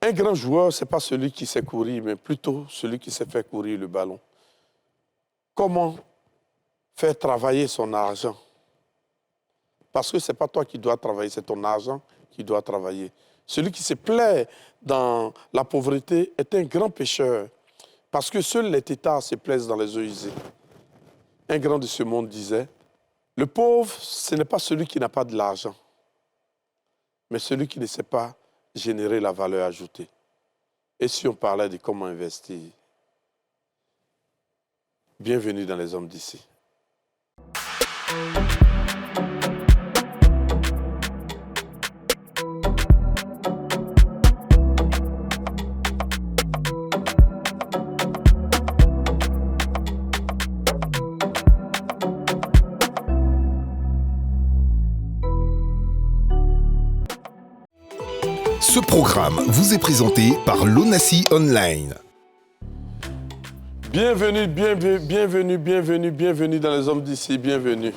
Un grand joueur, ce n'est pas celui qui sait courir, mais plutôt celui qui sait faire courir le ballon. Comment faire travailler son argent? Parce que ce n'est pas toi qui dois travailler, c'est ton argent qui doit travailler. Celui qui se plaît dans la pauvreté est un grand pécheur, parce que seuls les têtards se plaisent dans les eaux usées. Un grand de ce monde disait, le pauvre, ce n'est pas celui qui n'a pas de l'argent, mais celui qui ne sait pas générer la valeur ajoutée. Et si on parlait de comment investir? Bienvenue dans les hommes d'ici. Ce programme vous est présenté par l'Onassi Online. Bienvenue dans les hommes d'ici, bienvenue.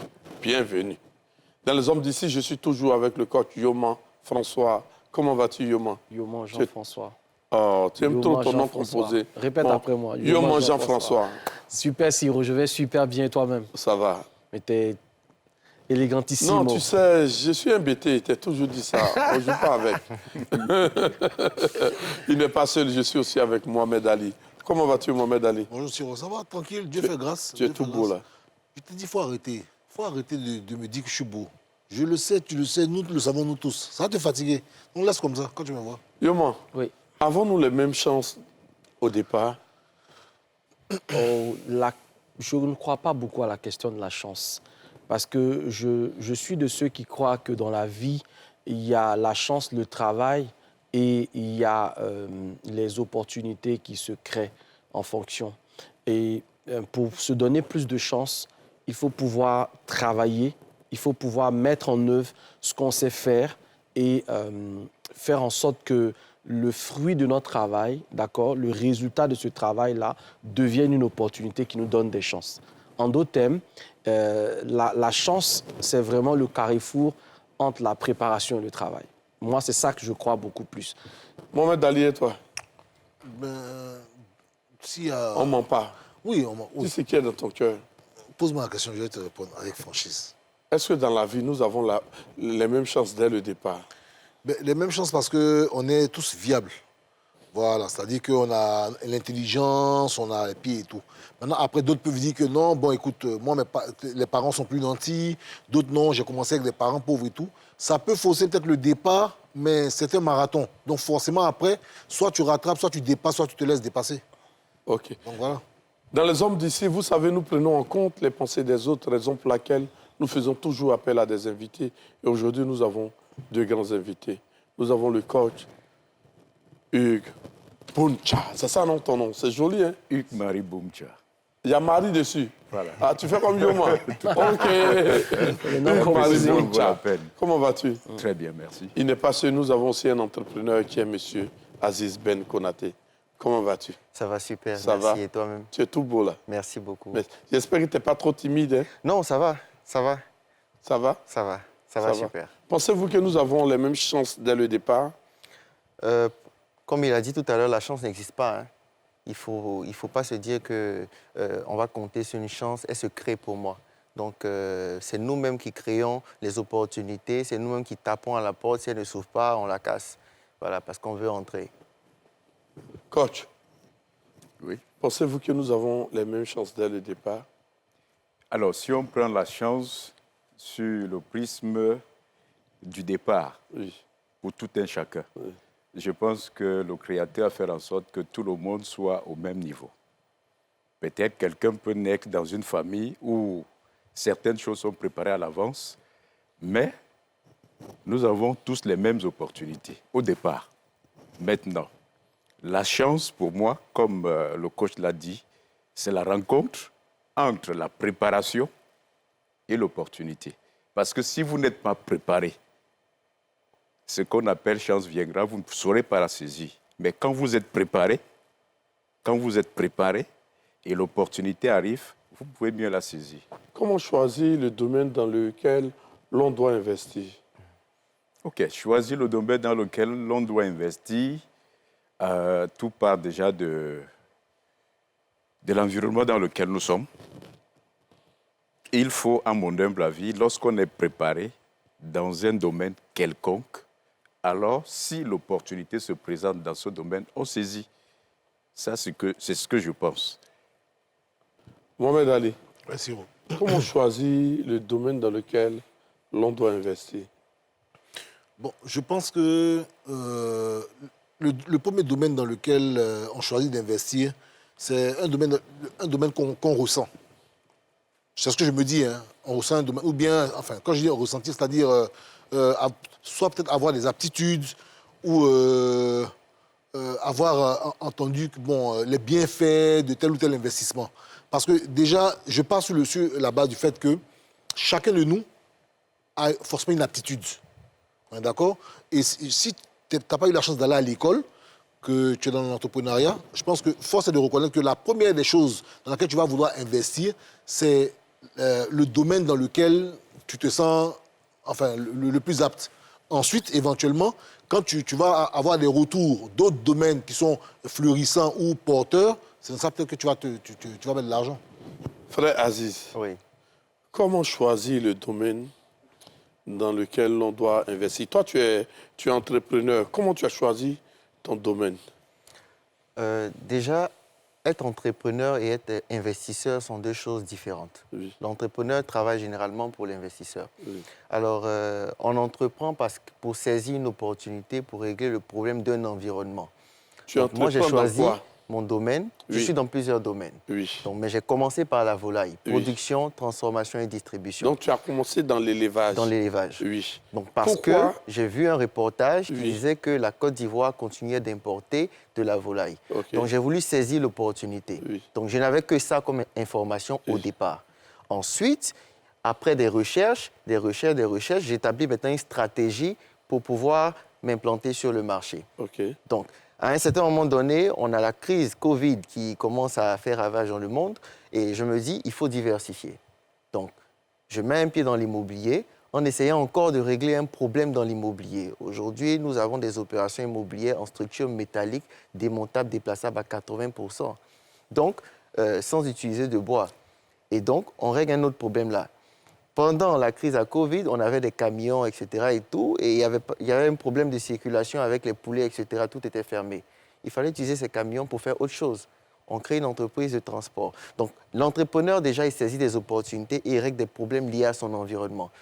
Dans les hommes d'ici, je suis toujours avec le coach Yoman François. Comment vas-tu, Yoman? Yoman Jean-François. Oh, tu aimes trop ton nom composé. Répète après moi. Yoman Jean-François. Super, Siro, je vais super bien toi-même. Ça va. Mais t'es élégantissimo. Non, tu sais, je suis embêté, il t'a toujours dit ça. On ne joue pas avec. Il n'est pas seul, je suis aussi avec Mohamed Ali. Comment vas-tu, Mohamed Ali? Bonjour, Siro, ça va, tranquille, Dieu fait grâce. Tu es tout beau, là. Je te dis, il faut arrêter. Il faut arrêter de me dire que je suis beau. Je le sais, tu le sais, nous le savons, nous tous. Ça va te fatiguer. On laisse comme ça, quand tu me vois. Yoman, Oui. avons-nous les mêmes chances au départ? Je ne crois pas beaucoup à la question de la chance. Parce que je suis de ceux qui croient que dans la vie, il y a la chance, le travail et il y a les opportunités qui se créent en fonction. Et pour se donner plus de chance, il faut pouvoir travailler, il faut pouvoir mettre en œuvre ce qu'on sait faire et faire en sorte que le fruit de notre travail, d'accord, le résultat de ce travail-là devienne une opportunité qui nous donne des chances. En d'autres termes, la chance, c'est vraiment le carrefour entre la préparation et le travail. Moi, c'est ça que je crois beaucoup plus. Mohamed Ali et toi? On ment pas. Oui, on ment. Oui. Tu sais qui est dans ton cœur? Pose-moi la question, je vais te répondre avec franchise. Est-ce que dans la vie, nous avons les mêmes chances dès le départ? Les mêmes chances parce qu'on est tous viables. Voilà, c'est-à-dire qu'on a l'intelligence, on a les pieds et tout. Maintenant, après, d'autres peuvent dire que non, bon, écoute, moi, les parents sont plus nantis, d'autres non, j'ai commencé avec des parents pauvres et tout. Ça peut fausser peut-être le départ, mais c'est un marathon. Donc, forcément, après, soit tu rattrapes, soit tu dépasses, soit tu te laisses dépasser. OK. Donc, voilà. Dans les hommes d'ici, vous savez, nous prenons en compte les pensées des autres, raison pour laquelle nous faisons toujours appel à des invités. Et aujourd'hui, nous avons deux grands invités. Nous avons le coach Hugues Boumtcha. C'est ça, non, ton nom? C'est joli, hein? Hugues Marie Boumtcha. Il y a Marie dessus. Voilà. Ah, tu fais comme Yoma. OK. Hugues Marie Boumtcha. Comment vas-tu? Très bien, merci. Il n'est pas seul. Nous avons aussi un entrepreneur qui est monsieur Aziz Ben Konaté. Comment vas-tu? Ça va super, ça merci. Va? Et toi-même? Tu es tout beau, là. Merci beaucoup. J'espère que tu n'es pas trop timide. Hein? Non, ça va, ça va. Ça va? Ça va super. Pensez-vous que nous avons les mêmes chances dès le départ? Comme il a dit tout à l'heure, la chance n'existe pas. Hein. Il faut pas se dire qu'on va compter sur une chance, elle se crée pour moi. Donc, c'est nous-mêmes qui créons les opportunités, c'est nous-mêmes qui tapons à la porte. Si elle ne s'ouvre pas, on la casse. Voilà, parce qu'on veut entrer. Coach, oui. Pensez-vous que nous avons les mêmes chances dès le départ? Alors, si on prend la chance sur le prisme du départ, oui, pour tout un chacun, oui, je pense que le Créateur a fait en sorte que tout le monde soit au même niveau. Peut-être quelqu'un peut naître dans une famille où certaines choses sont préparées à l'avance, mais nous avons tous les mêmes opportunités au départ. Maintenant, la chance pour moi, comme le coach l'a dit, c'est la rencontre entre la préparation et l'opportunité. Parce que si vous n'êtes pas préparé, ce qu'on appelle chance viendra, vous ne saurez pas la saisir. Mais quand vous êtes préparé et l'opportunité arrive, vous pouvez mieux la saisir. Comment choisir le domaine dans lequel l'on doit investir? OK, choisir le domaine dans lequel l'on doit investir. Tout part déjà de l'environnement dans lequel nous sommes. Il faut, à mon humble avis, lorsqu'on est préparé dans un domaine quelconque, alors si l'opportunité se présente dans ce domaine, on saisit. Ça, c'est ce que je pense. Mohamed Ali, Merci. comment choisir le domaine dans lequel l'on doit investir? Bon, je pense que le premier domaine dans lequel on choisit d'investir, c'est un domaine qu'on ressent. C'est ce que je me dis, hein. On ressent un domaine, ou bien, enfin, quand je dis ressentir, c'est-à-dire soit peut-être avoir des aptitudes ou avoir entendu bon, les bienfaits de tel ou tel investissement. Parce que déjà, je pars sur la base du fait que chacun de nous a forcément une aptitude. D'accord? Et si tu n'as pas eu la chance d'aller à l'école, que tu es dans l'entrepreneuriat, je pense que force est de reconnaître que la première des choses dans laquelle tu vas vouloir investir, c'est le domaine dans lequel tu te sens enfin, le plus apte. Ensuite, éventuellement, quand tu vas avoir des retours d'autres domaines qui sont florissants ou porteurs, c'est dans ça peut-être que tu vas mettre de l'argent. Frère Aziz, Oui. comment choisir le domaine dans lequel l'on doit investir? Toi, tu es entrepreneur. Comment tu as choisi ton domaine? Déjà, être entrepreneur et être investisseur sont deux choses différentes. Oui. L'entrepreneur travaille généralement pour l'investisseur. Oui. Alors, on entreprend pour saisir une opportunité pour régler le problème d'un environnement. Tu Donc, moi, j'ai entreprends dans choisi quoi? mon domaine. Je Oui. suis dans plusieurs domaines. Oui. Donc, mais j'ai commencé par la volaille. Oui. Production, transformation et distribution. Donc, tu as commencé dans l'élevage. Dans l'élevage. Oui. Donc, parce Pourquoi? que j'ai vu un reportage qui Oui. disait que la Côte d'Ivoire continuait d'importer de la volaille. Ok. Donc, j'ai voulu saisir l'opportunité. Oui. Donc, je n'avais que ça comme information au Oui. départ. Ensuite, après des recherches, j'ai établi maintenant une stratégie pour pouvoir m'implanter sur le marché. OK. Donc, à un certain moment donné, on a la crise Covid qui commence à faire ravage dans le monde et je me dis, il faut diversifier. Donc, je mets un pied dans l'immobilier en essayant encore de régler un problème dans l'immobilier. Aujourd'hui, nous avons des opérations immobilières en structure métallique, démontables, déplaçables à 80%. Donc, sans utiliser de bois. Et donc, on règle un autre problème là. Pendant la crise à Covid, on avait des camions, etc. et tout, et il y avait un problème de circulation avec les poulets, etc. Tout était fermé. Il fallait utiliser ces camions pour faire autre chose. On crée une entreprise de transport. Donc, l'entrepreneur, déjà, il saisit des opportunités et il règle des problèmes liés à son environnement.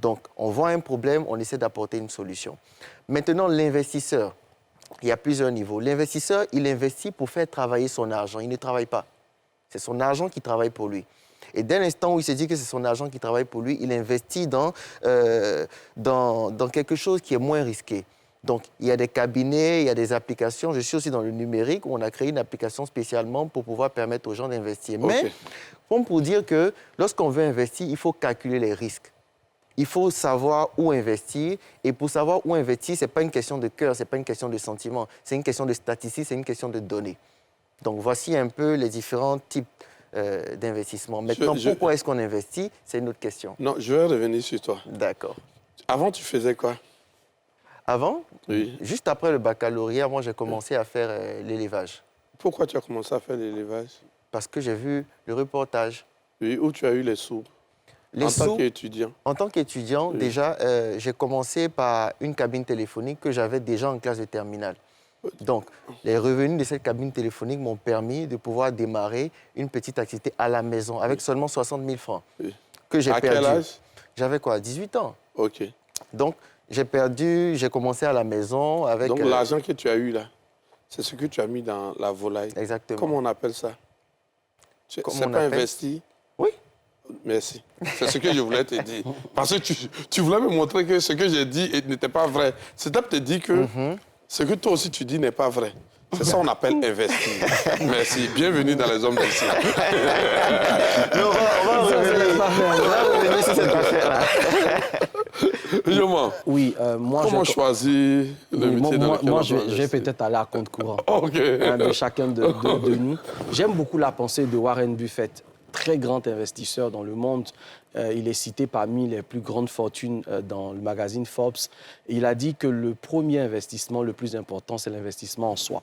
Donc, on voit un problème, on essaie d'apporter une solution. Maintenant, l'investisseur, il y a plusieurs niveaux. L'investisseur, il investit pour faire travailler son argent. Il ne travaille pas. C'est son argent qui travaille pour lui. Et dès l'instant où il se dit que c'est son argent qui travaille pour lui, il investit dans quelque chose qui est moins risqué. Donc, il y a des cabinets, il y a des applications. Je suis aussi dans le numérique où on a créé une application spécialement pour pouvoir permettre aux gens d'investir. OK. Mais, comme pour dire que lorsqu'on veut investir, il faut calculer les risques. Il faut savoir où investir. Et pour savoir où investir, ce n'est pas une question de cœur, ce n'est pas une question de sentiment. C'est une question de statistiques, c'est une question de données. Donc, voici un peu les différents types d'investissement. Maintenant, pourquoi est-ce qu'on investit? C'est une autre question. Non, je vais revenir sur toi. D'accord. Avant, tu faisais quoi? Avant, Oui. juste après le baccalauréat, moi, j'ai commencé à faire l'élevage. Pourquoi tu as commencé à faire l'élevage? Parce que j'ai vu le reportage. Oui, où tu as eu les sous? Les en sous, tant qu'étudiant? En tant qu'étudiant, Oui. déjà, j'ai commencé par une cabine téléphonique que j'avais déjà en classe de terminale. Donc, les revenus de cette cabine téléphonique m'ont permis de pouvoir démarrer une petite activité à la maison avec seulement 60 000 francs Oui. que j'ai À perdu. quel âge? J'avais quoi, 18 ans. OK. Donc, j'ai commencé à la maison avec... Donc, l'argent que tu as eu là, c'est ce que tu as mis dans la volaille. Exactement. Comment on appelle ça? C'est Comment pas on appelle? investi? Oui. Merci. C'est ce que je voulais te dire. Parce que tu voulais me montrer que ce que j'ai dit n'était pas vrai. C'était pour te dire que ce que toi aussi tu dis n'est pas vrai. C'est ça qu'on appelle investir. Merci. Bienvenue dans les hommes d'ici. On va revenir sur cette affaire-là. Yoman, Oui, moi, comment choisir le oui, métier dans lequel moi, on je doit vais investir? peut-être aller à compte courant OK. de chacun de nous. J'aime beaucoup la pensée de Warren Buffett. très grand investisseur dans le monde. Il est cité parmi les plus grandes fortunes dans le magazine Forbes. Il a dit que le premier investissement le plus important, c'est l'investissement en soi.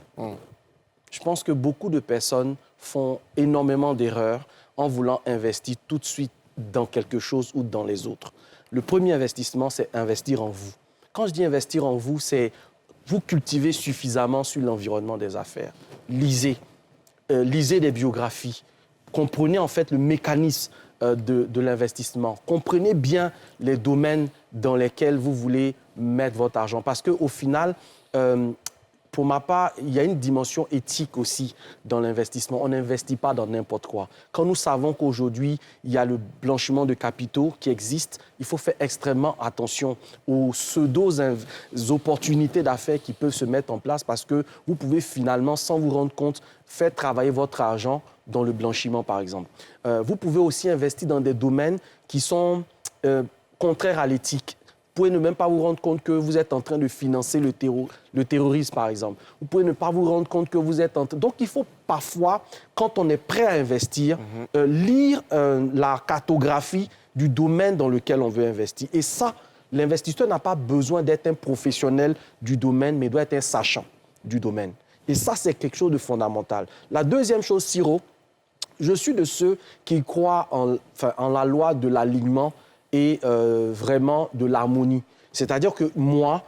Je pense que beaucoup de personnes font énormément d'erreurs en voulant investir tout de suite dans quelque chose ou dans les autres. Le premier investissement, c'est investir en vous. Quand je dis investir en vous, c'est vous cultiver suffisamment sur l'environnement des affaires. Lisez des biographies. Comprenez en fait le mécanisme de l'investissement. Comprenez bien les domaines dans lesquels vous voulez mettre votre argent. Parce qu'au final, pour ma part, il y a une dimension éthique aussi dans l'investissement. On n'investit pas dans n'importe quoi. Quand nous savons qu'aujourd'hui, il y a le blanchiment de capitaux qui existe, il faut faire extrêmement attention aux pseudo-opportunités d'affaires qui peuvent se mettre en place parce que vous pouvez finalement, sans vous rendre compte, faire travailler votre argent dans le blanchiment, par exemple. Vous pouvez aussi investir dans des domaines qui sont contraires à l'éthique. Vous pouvez ne même pas vous rendre compte que vous êtes en train de financer le terrorisme, par exemple. Vous pouvez ne pas vous rendre compte que vous êtes en train... Donc, il faut parfois, quand on est prêt à investir, lire la cartographie du domaine dans lequel on veut investir. Et ça, l'investisseur n'a pas besoin d'être un professionnel du domaine, mais doit être un sachant du domaine. Et ça, c'est quelque chose de fondamental. La deuxième chose, Siro, je suis de ceux qui croient en la loi de l'alignement et vraiment de l'harmonie. C'est-à-dire que moi,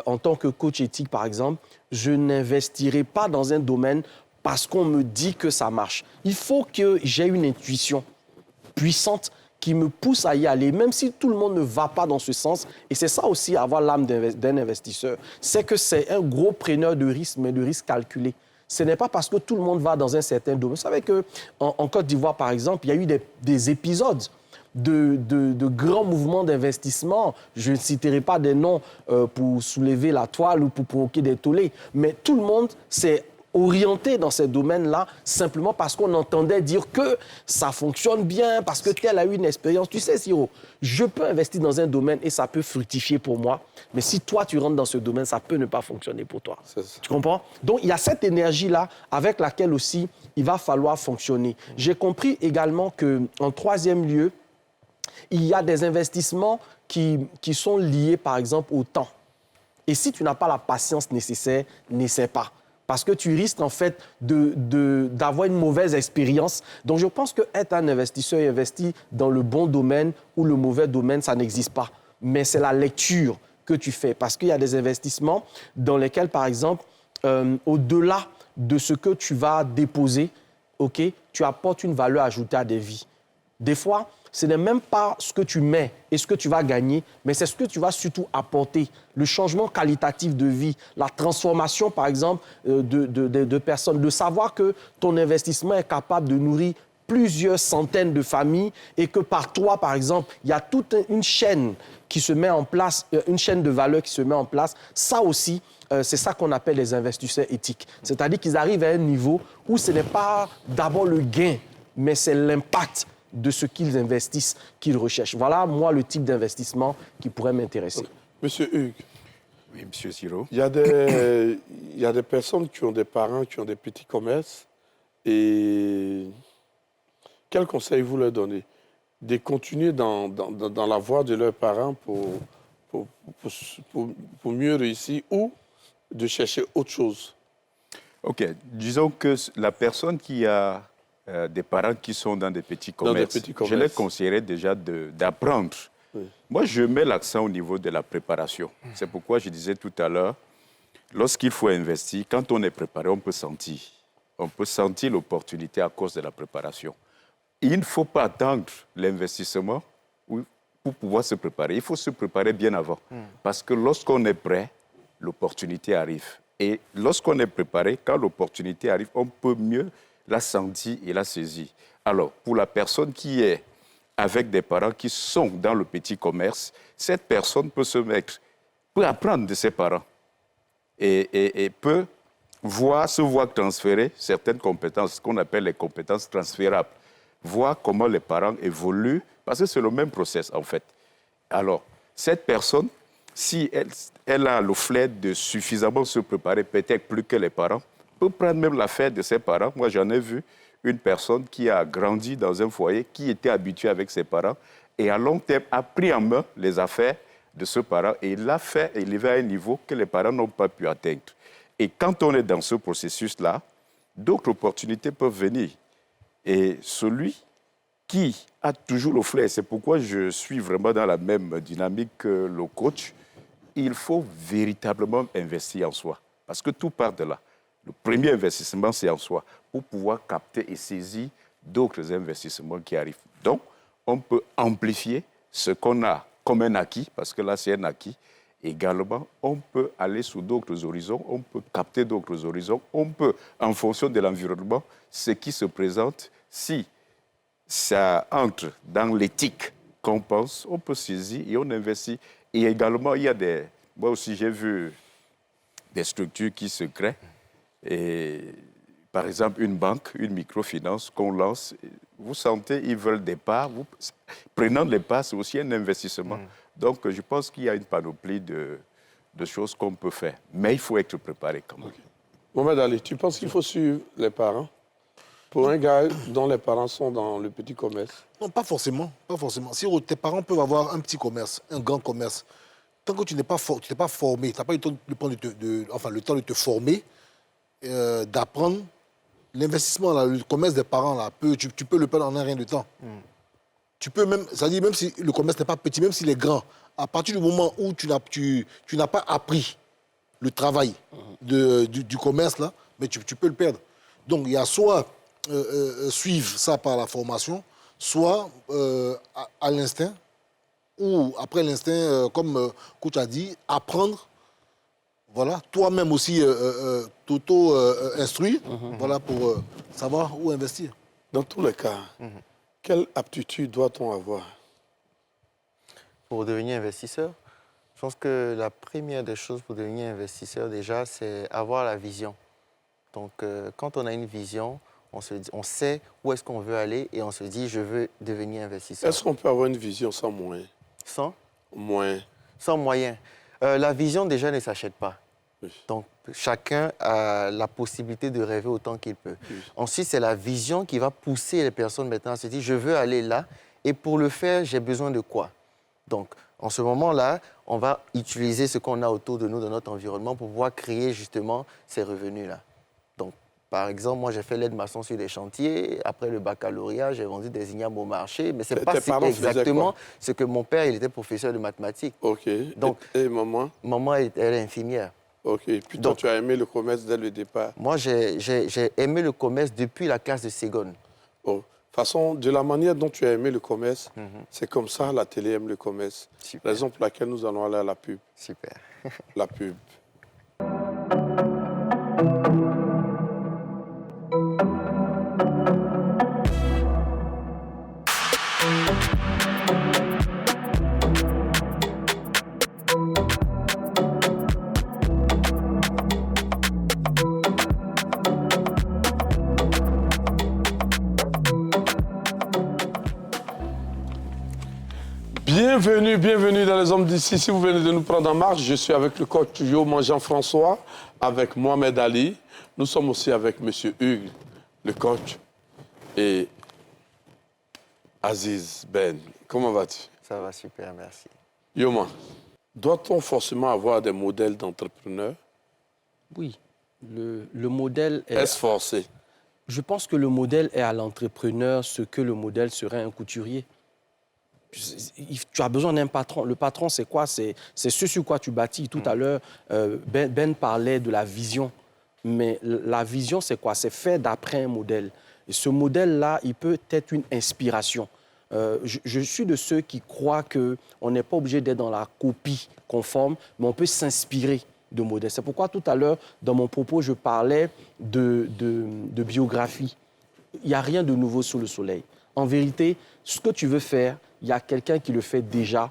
en tant que coach éthique, par exemple, je n'investirai pas dans un domaine parce qu'on me dit que ça marche. Il faut que j'ai une intuition puissante qui me pousse à y aller, même si tout le monde ne va pas dans ce sens. Et c'est ça aussi, avoir l'âme d'un investisseur. C'est que c'est un gros preneur de risques, mais de risques calculés. Ce n'est pas parce que tout le monde va dans un certain domaine. Vous savez qu'en Côte d'Ivoire, par exemple, il y a eu des épisodes de grands mouvements d'investissement. Je ne citerai pas des noms pour soulever la toile ou pour provoquer des tollés, mais tout le monde s'est orienté dans ces domaines-là simplement parce qu'on entendait dire que ça fonctionne bien, parce que tel a eu une expérience. Tu sais, Siro, je peux investir dans un domaine et ça peut fructifier pour moi, mais si toi, tu rentres dans ce domaine, ça peut ne pas fonctionner pour toi. Tu comprends? Donc, il y a cette énergie-là avec laquelle aussi il va falloir fonctionner. J'ai compris également qu'en troisième lieu, il y a des investissements qui sont liés, par exemple, au temps. Et si tu n'as pas la patience nécessaire, n'essaie pas. Parce que tu risques, en fait, d'avoir une mauvaise expérience. Donc, je pense qu'être un investisseur et investir dans le bon domaine ou le mauvais domaine, ça n'existe pas. Mais c'est la lecture que tu fais. Parce qu'il y a des investissements dans lesquels, par exemple, au-delà de ce que tu vas déposer, okay, tu apportes une valeur ajoutée à des vies. Des fois, ce n'est même pas ce que tu mets et ce que tu vas gagner, mais c'est ce que tu vas surtout apporter. Le changement qualitatif de vie, la transformation, par exemple, de personnes. De savoir que ton investissement est capable de nourrir plusieurs centaines de familles et que par toi, par exemple, il y a toute une chaîne qui se met en place, une chaîne de valeur qui se met en place. Ça aussi, c'est ça qu'on appelle les investisseurs éthiques. C'est-à-dire qu'ils arrivent à un niveau où ce n'est pas d'abord le gain, mais c'est l'impact de ce qu'ils investissent, qu'ils recherchent. Voilà, moi, le type d'investissement qui pourrait m'intéresser. Monsieur Hugues. Oui, monsieur Siro. Il y a des personnes qui ont des parents qui ont des petits commerces. Et quel conseil vous leur donnez? De continuer dans la voie de leurs parents pour mieux réussir ou de chercher autre chose? OK. Disons que la personne qui a des parents qui sont dans des petits commerces, je les conseillerais déjà d'apprendre. Oui. Moi, je mets l'accent au niveau de la préparation. C'est pourquoi je disais tout à l'heure, lorsqu'il faut investir, quand on est préparé, on peut sentir. On peut sentir l'opportunité à cause de la préparation. Il ne faut pas attendre l'investissement pour pouvoir se préparer. Il faut se préparer bien avant. Parce que lorsqu'on est prêt, l'opportunité arrive. Et lorsqu'on est préparé, quand l'opportunité arrive, on peut mieux la sentir et la saisir. Alors, pour la personne qui est avec des parents qui sont dans le petit commerce, cette personne peut peut apprendre de ses parents et peut se voir transférer certaines compétences, ce qu'on appelle les compétences transférables, voir comment les parents évoluent, parce que c'est le même process en fait. Alors, cette personne, si elle a le flair de suffisamment se préparer, peut-être plus que les parents, peut prendre même l'affaire de ses parents. Moi, j'en ai vu une personne qui a grandi dans un foyer, qui était habitué avec ses parents et à long terme a pris en main les affaires de ce parent et l'a fait élever à un niveau que les parents n'ont pas pu atteindre. Et quand on est dans ce processus-là, d'autres opportunités peuvent venir. Et celui qui a toujours le flair, c'est pourquoi je suis vraiment dans la même dynamique que le coach, il faut véritablement investir en soi. Parce que tout part de là. Le premier investissement, c'est en soi, pour pouvoir capter et saisir d'autres investissements qui arrivent. Donc, on peut amplifier ce qu'on a comme un acquis, parce que là, c'est un acquis. Également, on peut aller sur d'autres horizons, on peut capter d'autres horizons, on peut, en fonction de l'environnement, ce qui se présente, si ça entre dans l'éthique qu'on pense, on peut saisir et on investit. Et également, il y a des... Moi aussi, j'ai vu des structures qui se créent. Et, par exemple, une banque, une microfinance qu'on lance, vous sentez, ils veulent des parts. Prenant les parts, c'est aussi un investissement. Donc, je pense qu'il y a une panoplie de choses qu'on peut faire. Mais il faut être préparé quand même. Okay. Mohamed Ali, tu penses qu'il faut suivre les parents pour un gars dont les parents sont dans le petit commerce? Non, pas forcément. Pas forcément. Si tes parents peuvent avoir un petit commerce, un grand commerce, tant que tu n'es pas formé, tu n'as pas eu le temps de te former, d'apprendre, l'investissement, là, le commerce des parents, là, tu peux le perdre en un rien de temps. Tu peux même, c'est-à-dire même si le commerce n'est pas petit, même s'il est grand, à partir du moment où tu n'as pas appris le travail du commerce, là, mais tu peux le perdre. Donc, il y a soit suivre ça par la formation, soit à l'instinct, ou après l'instinct, comme coach a dit, apprendre, voilà, toi-même aussi t'auto-instruire, voilà, pour savoir où investir. Dans tous les cas, quelle aptitude doit-on avoir? Pour devenir investisseur, je pense que la première des choses pour devenir investisseur, déjà, c'est avoir la vision. Donc, quand on a une vision, on sait où est-ce qu'on veut aller et on se dit, je veux devenir investisseur. Est-ce qu'on peut avoir une vision sans moyens? Sans Moyens. Sans moyens. La vision, déjà, ne s'achète pas. Oui. Donc, chacun a la possibilité de rêver autant qu'il peut. Oui. Ensuite, c'est la vision qui va pousser les personnes maintenant à se dire, je veux aller là, et pour le faire, j'ai besoin de quoi? Donc, en ce moment-là, on va utiliser ce qu'on a autour de nous, dans notre environnement, pour pouvoir créer justement ces revenus-là. Donc, par exemple, moi, j'ai fait l'aide-maçon sur des chantiers. Après le baccalauréat, j'ai vendu des ignames au marché. Mais ce n'est pas exactement ce que mon père, il était professeur de mathématiques. OK. Donc, et maman? Maman, elle est infirmière. OK. Puis toi, tu as aimé le commerce dès le départ? Moi, j'ai aimé le commerce depuis la classe de seconde. Oh. De toute façon, de la manière dont tu as aimé le commerce, c'est comme ça la télé aime le commerce. Super. Raison pour laquelle nous allons aller à la pub. Super. La pub. Bienvenue dans les hommes d'ici. Si vous venez de nous prendre en marche, je suis avec le coach Yoma Jean-François, avec Mohamed Ali. Nous sommes aussi avec M. Hugues, le coach, et Aziz Ben. Comment vas-tu? Ça va super, merci. Yoma, doit-on forcément avoir des modèles d'entrepreneurs? Oui, le modèle est... Est-ce forcé? Je pense que le modèle est à l'entrepreneur ce que le modèle serait un couturier. Tu as besoin d'un patron. Le patron, c'est quoi? C'est ce sur quoi tu bâtis. Tout à l'heure, Ben parlait de la vision. Mais la vision, c'est quoi? C'est fait d'après un modèle. Et ce modèle-là, il peut être une inspiration. Je suis de ceux qui croient qu'on n'est pas obligé d'être dans la copie conforme, mais on peut s'inspirer de modèles. C'est pourquoi tout à l'heure, dans mon propos, je parlais de biographie. Il n'y a rien de nouveau sous le soleil. En vérité, ce que tu veux faire, il y a quelqu'un qui le fait déjà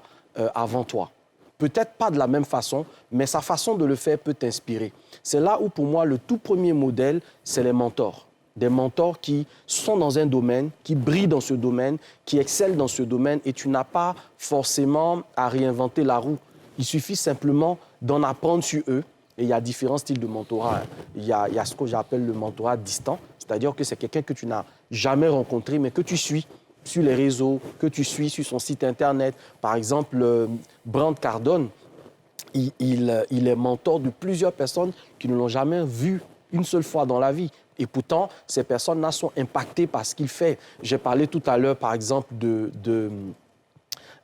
avant toi. Peut-être pas de la même façon, mais sa façon de le faire peut t'inspirer. C'est là où, pour moi, le tout premier modèle, c'est les mentors. Des mentors qui sont dans un domaine, qui brillent dans ce domaine, qui excellent dans ce domaine, et tu n'as pas forcément à réinventer la roue. Il suffit simplement d'en apprendre sur eux Et il y a différents styles de mentorat. Hein. Il y a ce que j'appelle le mentorat distant, c'est-à-dire que c'est quelqu'un que tu n'as jamais rencontré, mais que tu suis sur les réseaux, que tu suis sur son site Internet. Par exemple, Brand Cardone, il est mentor de plusieurs personnes qui ne l'ont jamais vu une seule fois dans la vie. Et pourtant, ces personnes-là sont impactées par ce qu'il fait. J'ai parlé tout à l'heure, par exemple, de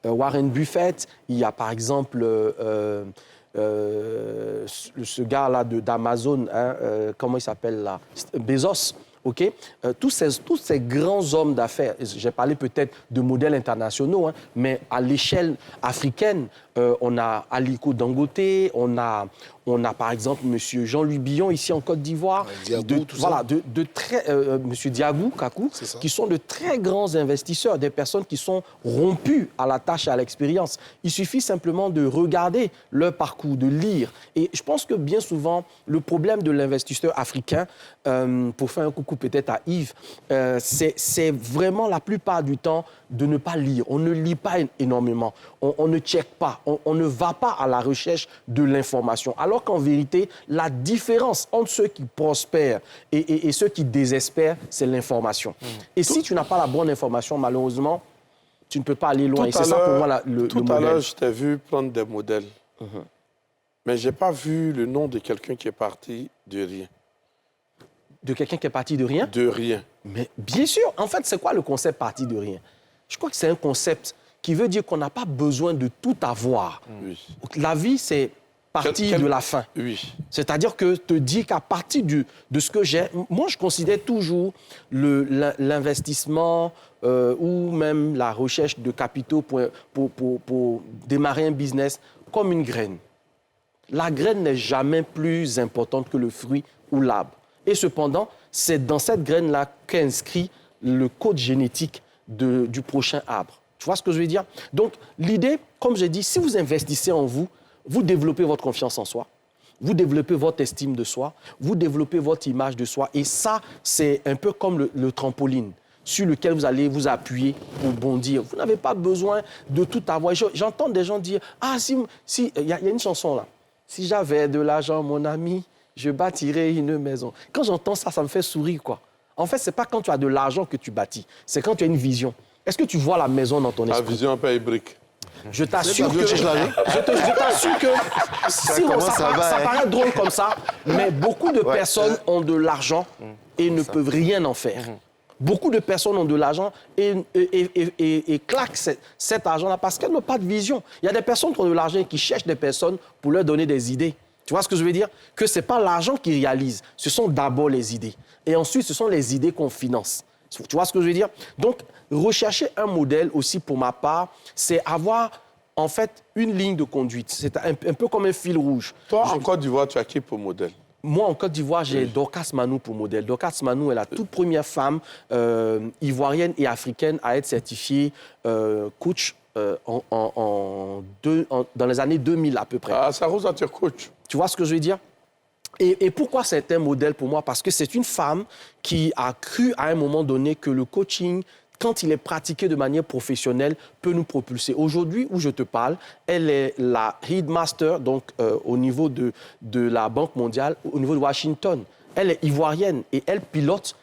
Warren Buffett. Il y a, par exemple, ce gars-là d'Amazon, hein, comment il s'appelle là? Bezos. Okay? Tous ces grands hommes d'affaires, j'ai parlé peut-être de modèles internationaux, hein, mais à l'échelle africaine, on a Aliko Dangote, on a par exemple M. Jean-Louis Billon ici en Côte d'Ivoire, M. Diagou Kakou, qui sont de très grands investisseurs, des personnes qui sont rompues à la tâche et à l'expérience. Il suffit simplement de regarder leur parcours, de lire. Et je pense que bien souvent, le problème de l'investisseur africain, pour faire un coucou peut-être à Yves, c'est vraiment la plupart du temps de ne pas lire. On ne lit pas énormément, on ne check pas, on ne va pas à la recherche de l'information. Alors qu'en vérité, la différence entre ceux qui prospèrent et ceux qui désespèrent, c'est l'information. Et si tu n'as pas la bonne information, malheureusement, tu ne peux pas aller loin. Et c'est ça pour moi le modèle. Tout à l'heure, je t'ai vu prendre des modèles. Mais je n'ai pas vu le nom de quelqu'un qui est parti de rien. De quelqu'un qui est parti de rien? De rien. Mais bien sûr. En fait, c'est quoi le concept parti de rien? Je crois que c'est un concept qui veut dire qu'on n'a pas besoin de tout avoir. Oui. La vie, c'est partir de la fin. Oui. C'est-à-dire que te dire qu'à partir de ce que j'ai... Moi, je considère toujours l'investissement ou même la recherche de capitaux pour démarrer un business comme une graine. La graine n'est jamais plus importante que le fruit ou l'arbre. Et cependant, c'est dans cette graine-là qu'est inscrit le code génétique du prochain arbre. Tu vois ce que je veux dire? Donc, l'idée, comme j'ai dit, si vous investissez en vous, vous développez votre confiance en soi, vous développez votre estime de soi, vous développez votre image de soi. Et ça, c'est un peu comme le trampoline sur lequel vous allez vous appuyer pour bondir. Vous n'avez pas besoin de tout avoir. J'entends des gens dire, ah, si, il y a une chanson là. Si j'avais de l'argent, mon ami, je bâtirais une maison. Quand j'entends ça, ça me fait sourire, quoi. En fait, ce n'est pas quand tu as de l'argent que tu bâtis, c'est quand tu as une vision. Est-ce que tu vois la maison dans ton esprit? La vision paye brique. Je t'assure que... Je t'assure que... ça paraît drôle comme ça, mais beaucoup de personnes ont de l'argent et ne peuvent rien en faire. Beaucoup de personnes ont de l'argent et claquent cet argent-là parce qu'elles n'ont pas de vision. Il y a des personnes qui ont de l'argent et qui cherchent des personnes pour leur donner des idées. Tu vois ce que je veux dire? Que ce n'est pas l'argent qui réalise, ce sont d'abord les idées. Et ensuite, ce sont les idées qu'on finance. Tu vois ce que je veux dire? Donc, rechercher un modèle aussi, pour ma part, c'est avoir, en fait, une ligne de conduite. C'est un peu comme un fil rouge. Toi, en Côte d'Ivoire, tu as qui pour modèle? Moi, en Côte d'Ivoire, j'ai Dorcas Manou pour modèle. Dorcas Manou est la toute première femme ivoirienne et africaine à être certifiée coach dans les années 2000 à peu près. Ah, ça rose à tes coach. Tu vois ce que je veux dire? Et pourquoi c'est un modèle pour moi? Parce que c'est une femme qui a cru à un moment donné que le coaching, quand il est pratiqué de manière professionnelle, peut nous propulser. Aujourd'hui, où je te parle, elle est la headmaster, donc au niveau de la Banque mondiale, au niveau de Washington. Elle est ivoirienne et elle pilote,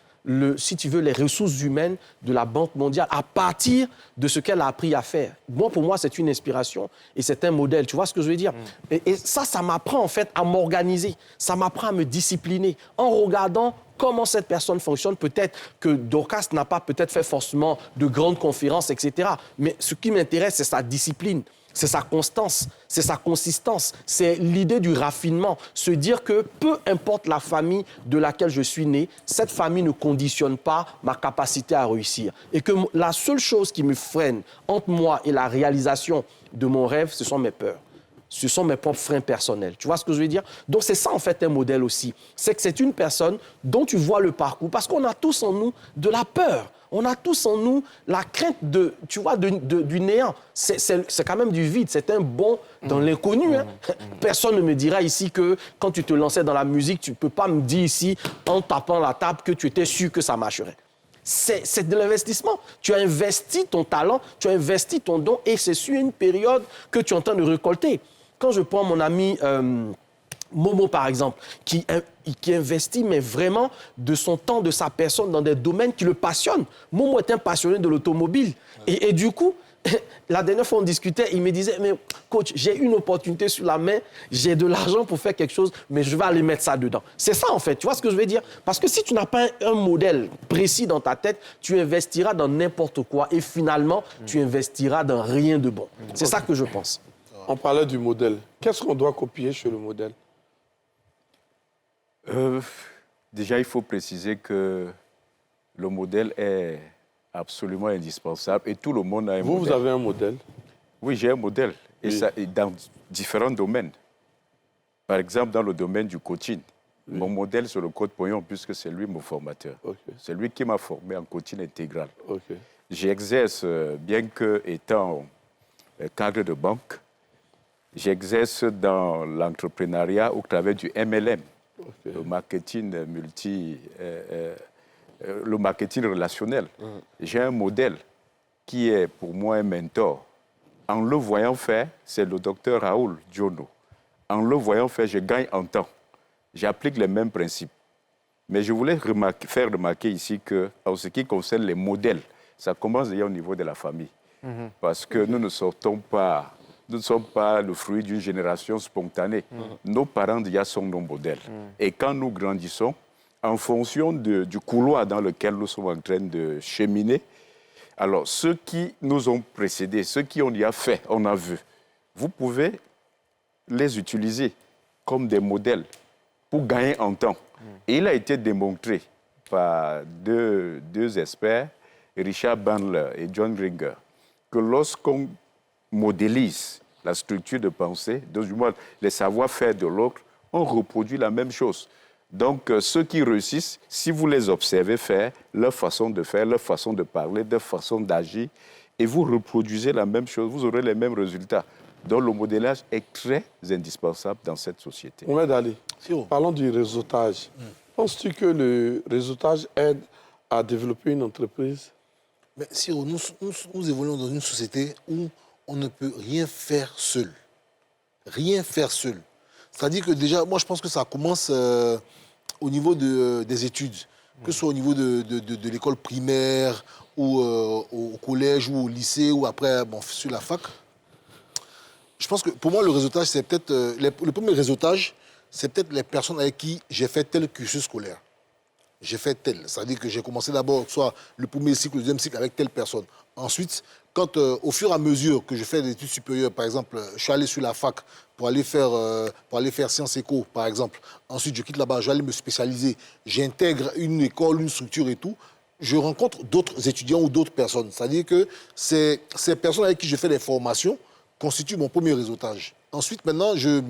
si tu veux, les ressources humaines de la Banque mondiale à partir de ce qu'elle a appris à faire. Moi, pour moi, c'est une inspiration et c'est un modèle. Tu vois ce que je veux dire? Et ça m'apprend en fait à m'organiser. Ça m'apprend à me discipliner en regardant comment cette personne fonctionne. Peut-être que Dorcas n'a pas peut-être fait forcément de grandes conférences, etc. Mais ce qui m'intéresse, c'est sa discipline. C'est sa constance, c'est sa consistance, c'est l'idée du raffinement. Se dire que peu importe la famille de laquelle je suis né, cette famille ne conditionne pas ma capacité à réussir. Et que la seule chose qui me freine entre moi et la réalisation de mon rêve, ce sont mes peurs. Ce sont mes propres freins personnels. Tu vois ce que je veux dire? Donc, c'est ça, en fait, un modèle aussi. C'est que c'est une personne dont tu vois le parcours. Parce qu'on a tous en nous de la peur. On a tous en nous la crainte du néant. C'est quand même du vide. C'est un bond dans l'inconnu. Hein? Personne ne me dira ici que quand tu te lançais dans la musique, tu ne peux pas me dire ici, en tapant la table, que tu étais sûr que ça marcherait. C'est de l'investissement. Tu as investi ton talent, tu as investi ton don et c'est sur une période que tu es en train de récolter. Quand je prends mon ami Momo, par exemple, qui investit, mais vraiment de son temps, de sa personne, dans des domaines qui le passionnent. Momo est un passionné de l'automobile. Et du coup, la dernière fois, on discutait, il me disait, mais coach, j'ai une opportunité sur la main, j'ai de l'argent pour faire quelque chose, mais je vais aller mettre ça dedans. C'est ça, en fait, tu vois ce que je veux dire? Parce que si tu n'as pas un modèle précis dans ta tête, tu investiras dans n'importe quoi et finalement, tu investiras dans rien de bon. C'est ça que je pense. On parlait du modèle. Qu'est-ce qu'on doit copier chez le modèle? Déjà, il faut préciser que le modèle est absolument indispensable et tout le monde a un modèle. Vous avez un modèle? Oui, j'ai un modèle et Oui. ça, et dans différents domaines. Par exemple, dans le domaine du coaching, mon modèle, c'est le coach Poyon puisque c'est lui mon formateur. Ok. C'est lui qui m'a formé en coaching intégral. Ok. J'exerce, bien que étant cadre de banque, j'exerce dans l'entrepreneuriat au travers du MLM, le marketing le marketing relationnel. J'ai un modèle qui est pour moi un mentor. En le voyant faire, c'est le docteur Raoul Diono. En le voyant faire, je gagne en temps. J'applique les mêmes principes. Mais je voulais faire remarquer ici qu'en ce qui concerne les modèles, ça commence déjà au niveau de la famille. Parce que nous ne sommes pas le fruit d'une génération spontanée. Nos parents déjà sont nos modèles. Et quand nous grandissons, en fonction du couloir dans lequel nous sommes en train de cheminer, alors ceux qui nous ont précédés, ceux qui ont déjà fait, on a vu, vous pouvez les utiliser comme des modèles pour gagner en temps. Et il a été démontré par deux experts, Richard Bandler et John Gringer, que lorsqu'on modélise la structure de pensée, du moins les savoir-faire de l'autre, on reproduit la même chose. Donc, ceux qui réussissent, si vous les observez faire, leur façon de faire, leur façon de parler, leur façon d'agir, et vous reproduisez la même chose, vous aurez les mêmes résultats. Donc, le modélage est très indispensable dans cette société. Mohamed Ali, parlons du réseautage. Penses-tu que le réseautage aide à développer une entreprise? Mais Siro, nous évoluons dans une société où on ne peut rien faire seul. Rien faire seul. C'est-à-dire que déjà, moi je pense que ça commence au niveau des études, que ce soit au niveau de l'école primaire, ou au collège, ou au lycée, ou après sur la fac. Je pense que pour moi, le réseautage, c'est peut-être... le premier réseautage, c'est peut-être les personnes avec qui j'ai fait tel cursus scolaire. J'ai fait tel. C'est-à-dire que j'ai commencé d'abord, soit le premier cycle, le deuxième cycle avec telle personne. Ensuite, quand au fur et à mesure que je fais des études supérieures, par exemple, je suis allé sur la fac pour aller faire Sciences Éco, par exemple. Ensuite, je quitte là-bas, je vais aller me spécialiser. J'intègre une école, une structure et tout. Je rencontre d'autres étudiants ou d'autres personnes. C'est-à-dire que ces personnes avec qui je fais des formations constituent mon premier réseautage. Ensuite, maintenant, je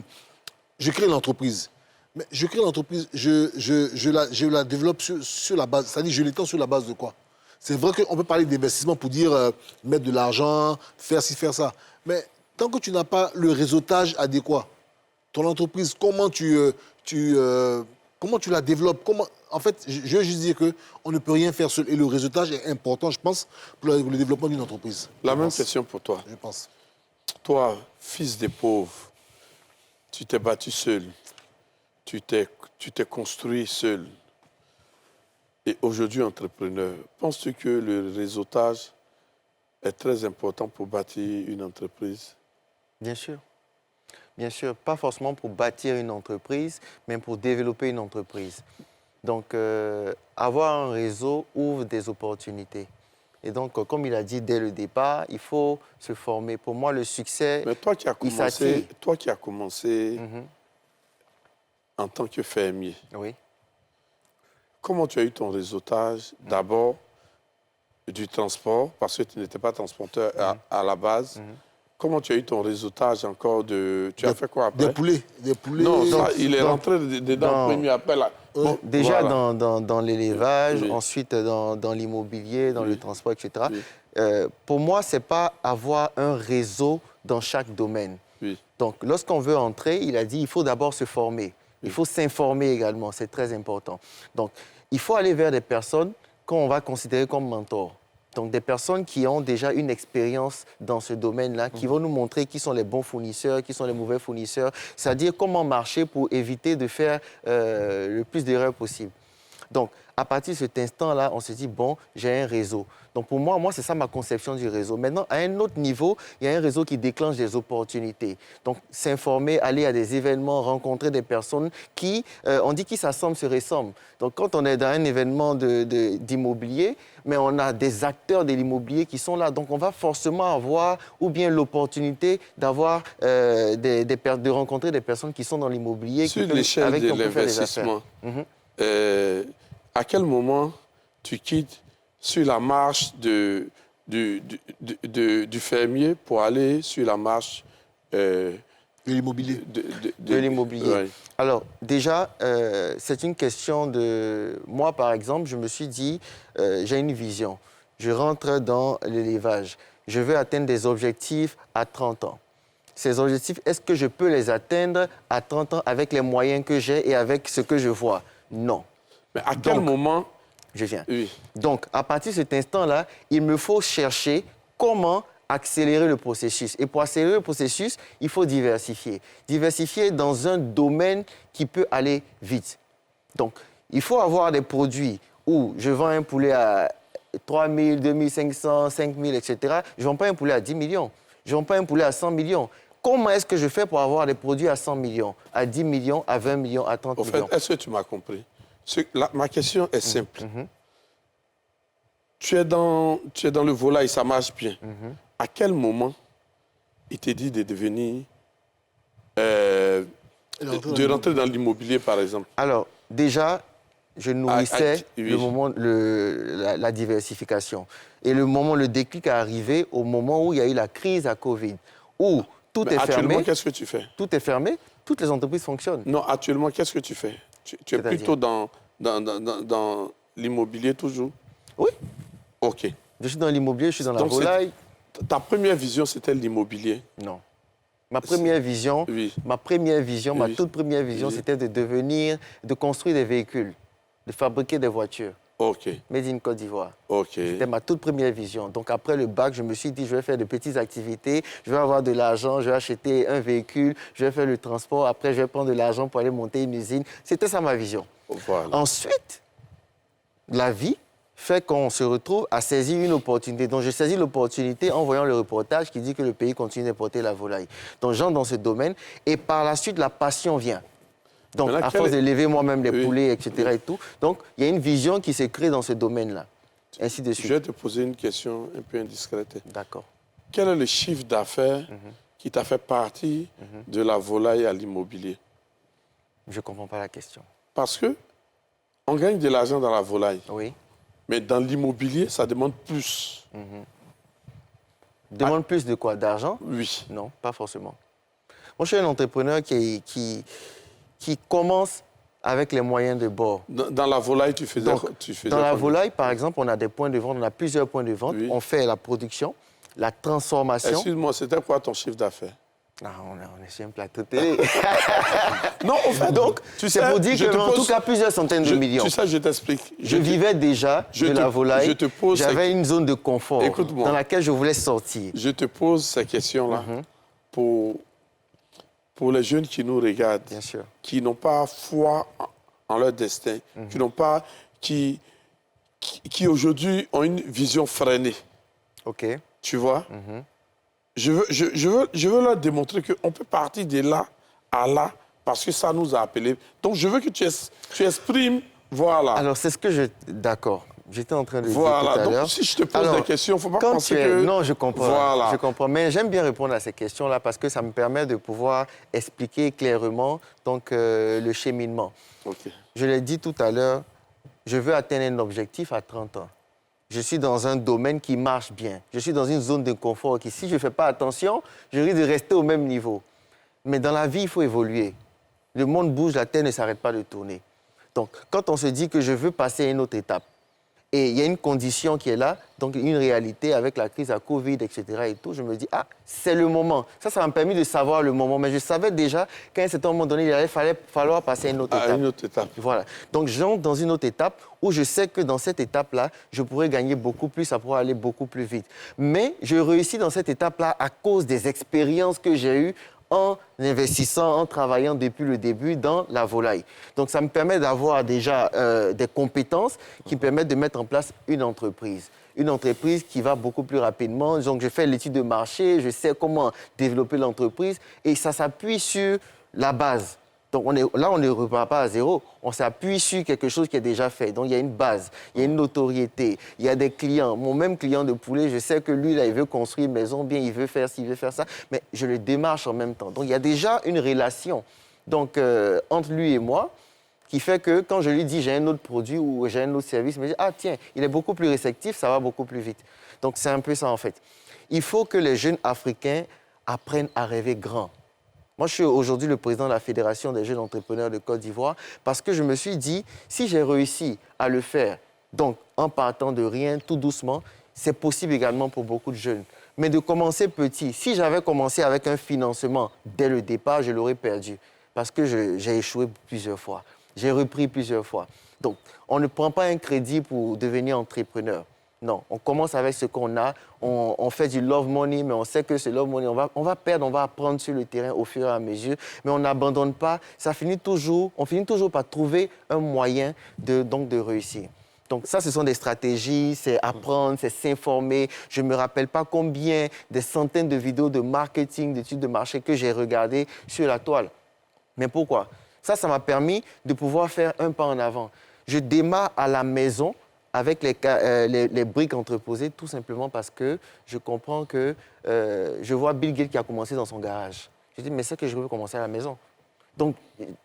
crée l'entreprise. Mais je crée l'entreprise, je la développe sur la base, c'est-à-dire je l'étends sur la base de quoi? C'est vrai qu'on peut parler d'investissement pour dire mettre de l'argent, faire ci, faire ça. Mais tant que tu n'as pas le réseautage adéquat, ton entreprise, comment tu la développes? En fait, je veux juste dire qu'on ne peut rien faire seul. Et le réseautage est important, je pense, pour le développement d'une entreprise. La même question pour toi. Je pense. Toi, fils des pauvres, tu t'es battu seul. Tu t'es construit seul. Et aujourd'hui, entrepreneur, penses-tu que le réseautage est très important pour bâtir une entreprise? Bien sûr. Bien sûr, pas forcément pour bâtir une entreprise, mais pour développer une entreprise. Donc, avoir un réseau ouvre des opportunités. Et donc, comme il a dit dès le départ, il faut se former. Pour moi, le succès, mais toi qui as commencé, en tant que fermier, oui. comment tu as eu ton réseautage? D'abord, du transport, parce que tu n'étais pas transporteur à la base. Comment tu as eu ton réseautage encore de... Tu as fait quoi après? Des poulets. Non, ça, il est rentré dedans premier, après là. Bon, déjà voilà. dans l'élevage, Oui. ensuite dans l'immobilier, dans Oui. le transport, etc. Oui. Pour moi, ce n'est pas avoir un réseau dans chaque domaine. Oui. Donc, lorsqu'on veut entrer, il a dit il faut d'abord se former. Il faut s'informer également, c'est très important. Donc, il faut aller vers des personnes qu'on va considérer comme mentors. Donc, des personnes qui ont déjà une expérience dans ce domaine-là, qui vont nous montrer qui sont les bons fournisseurs, qui sont les mauvais fournisseurs, c'est-à-dire comment marcher pour éviter de faire le plus d'erreurs possible. Donc, à partir de cet instant-là, on se dit, bon, j'ai un réseau. Donc, pour moi, c'est ça ma conception du réseau. Maintenant, à un autre niveau, il y a un réseau qui déclenche des opportunités. Donc, s'informer, aller à des événements, rencontrer des personnes qui, on dit qui s'assemblent se ressemblent. Donc, quand on est dans un événement d'immobilier, mais on a des acteurs de l'immobilier qui sont là. Donc, on va forcément avoir ou bien l'opportunité d'avoir, de rencontrer des personnes qui sont dans l'immobilier. Sur l'échelle de l'investissement, à quel moment tu quittes sur la marche du fermier pour aller sur la marche De l'immobilier. De l'immobilier. Ouais. Alors, déjà, c'est une question de... Moi, par exemple, je me suis dit, j'ai une vision. Je rentre dans l'élevage. Je veux atteindre des objectifs à 30 ans. Ces objectifs, est-ce que je peux les atteindre à 30 ans avec les moyens que j'ai et avec ce que je vois? Non. Mais à quel moment... Je viens. Oui. Donc, à partir de cet instant-là, il me faut chercher comment accélérer le processus. Et pour accélérer le processus, il faut diversifier. Diversifier dans un domaine qui peut aller vite. Donc, il faut avoir des produits où je vends un poulet à 3 000, 2 500, 5 000, etc. Je ne vends pas un poulet à 10 millions. Je ne vends pas un poulet à 100 millions. Comment est-ce que je fais pour avoir des produits à 100 millions, à 10 millions, à 20 millions, à 30 millions? Au fait, est-ce que tu m'as compris? Ma question est simple. Tu es dans le volaille, ça marche bien. À quel moment il t'est dit de devenir... de rentrer dans l'immobilier, par exemple? Alors, déjà, je nourrissais oui. la diversification. Et le déclic est arrivé au moment où il y a eu la crise à Covid, où tout est fermé. Actuellement, qu'est-ce que tu fais? Tout est fermé, toutes les entreprises fonctionnent. Non, actuellement, qu'est-ce que tu fais? Tu es plutôt dans l'immobilier toujours? Oui. OK. Je suis dans l'immobilier, je suis dans la Donc, volaille. Ta première vision, c'était l'immobilier? Non. Ma première vision, Oui. ma toute première vision, Oui. c'était de construire des véhicules, de fabriquer des voitures. OK. Made in Côte d'Ivoire. OK. C'était ma toute première vision. Donc après le bac, je me suis dit, je vais faire de petites activités, je vais avoir de l'argent, je vais acheter un véhicule, je vais faire le transport, après je vais prendre de l'argent pour aller monter une usine. C'était ça ma vision. Voilà. Ensuite, la vie fait qu'on se retrouve à saisir une opportunité. Donc j'ai saisi l'opportunité en voyant le reportage qui dit que le pays continue d'importer la volaille. Donc j'entre dans ce domaine et par la suite, la passion vient. Donc, Maintenant, à force d'élever moi-même les poulets, etc. et tout. Donc, il y a une vision qui s'est créée dans ce domaine-là. Ainsi de suite. Je vais te poser une question un peu indiscrète. D'accord. Quel est le chiffre d'affaires qui t'a fait partir de la volaille à l'immobilier? Je ne comprends pas la question. Parce que on gagne de l'argent dans la volaille, Oui. mais dans l'immobilier, ça demande plus. Demande plus de quoi? D'argent? Oui. Non, pas forcément. Moi, je suis un entrepreneur qui commence avec les moyens de bord. Dans la volaille, tu faisais Dans la combien? volaille, par exemple, on a des points de vente, on a plusieurs points de vente. Oui. On fait la production, la transformation. Excuse-moi, c'était quoi ton chiffre d'affaires? Ah, on est sur un plateau télé. Non, au fait, Donc, c'est pour dire que, en tout cas, plusieurs centaines de millions. Tu sais, je t'explique. Je vivais déjà de la volaille. Je te pose J'avais une zone de confort Écoute-moi. dans laquelle je voulais sortir. Je te pose ces questions-là pour les jeunes qui nous regardent, Bien sûr. qui n'ont pas foi en leur destin, qui n'ont pas, qui aujourd'hui ont une vision freinée. OK. Tu vois? Je veux leur démontrer qu'on peut partir de là à là parce que ça nous a appelés. Donc, je veux que tu exprimes, voilà. Alors, c'est ce que je... D'accord. J'étais en train de dire tout Voilà. à l'heure. Donc, si je te pose des questions, il ne faut pas quand penser tu es... que... Non, je comprends. Voilà. Je comprends. Mais j'aime bien répondre à ces questions-là parce que ça me permet de pouvoir expliquer clairement donc, le cheminement. OK. Je l'ai dit tout à l'heure, je veux atteindre un objectif à 30 ans. Je suis dans un domaine qui marche bien. Je suis dans une zone de confort qui, si je ne fais pas attention, je risque de rester au même niveau. Mais dans la vie, il faut évoluer. Le monde bouge, la Terre ne s'arrête pas de tourner. Donc, quand on se dit que je veux passer à une autre étape, Et il y a une condition qui est là, donc une réalité avec la crise à Covid, etc. et tout. Je me dis, ah, c'est le moment. Ça m'a permis de savoir le moment. Mais je savais déjà qu'à un certain moment donné, il allait falloir passer à une autre étape. Une autre étape. Voilà. Donc, j'entre dans une autre étape où je sais que dans cette étape-là, je pourrais gagner beaucoup plus, ça pourrait aller beaucoup plus vite. Mais je réussis dans cette étape-là à cause des expériences que j'ai eues en investissant, en travaillant depuis le début dans la volaille. Donc, ça me permet d'avoir déjà des compétences qui me permettent de mettre en place une entreprise. Une entreprise qui va beaucoup plus rapidement. Donc, je fais l'étude de marché, je sais comment développer l'entreprise et ça s'appuie sur la base. Donc, on ne repart pas à zéro. On s'appuie sur quelque chose qui est déjà fait. Donc, il y a une base, il y a une notoriété, il y a des clients. Mon même client de poulet, je sais que lui, là, il veut construire une maison, bien, il veut faire ci, il veut faire ça, mais je le démarche en même temps. Donc, il y a déjà une relation entre lui et moi qui fait que quand je lui dis j'ai un autre produit ou j'ai un autre service, il me dit « Ah, tiens, il est beaucoup plus réceptif, ça va beaucoup plus vite. » Donc, c'est un peu ça, en fait. Il faut que les jeunes Africains apprennent à rêver grand. Moi, je suis aujourd'hui le président de la Fédération des jeunes entrepreneurs de Côte d'Ivoire parce que je me suis dit, si j'ai réussi à le faire, donc en partant de rien, tout doucement, c'est possible également pour beaucoup de jeunes. Mais de commencer petit, si j'avais commencé avec un financement dès le départ, je l'aurais perdu parce que j'ai échoué plusieurs fois. J'ai repris plusieurs fois. Donc, on ne prend pas un crédit pour devenir entrepreneur. Non, on commence avec ce qu'on a, on fait du love money, mais on sait que ce love money, on va perdre, on va apprendre sur le terrain au fur et à mesure, mais on n'abandonne pas. On finit toujours par trouver un moyen de réussir. Donc ça, ce sont des stratégies, c'est apprendre, c'est s'informer. Je ne me rappelle pas combien des centaines de vidéos de marketing, d'études de marché que j'ai regardées sur la toile. Mais pourquoi? Ça m'a permis de pouvoir faire un pas en avant. Je démarre à la maison, avec les briques entreposées, tout simplement parce que je comprends que je vois Bill Gates qui a commencé dans son garage. Je dis, mais c'est que je veux commencer à la maison. Donc,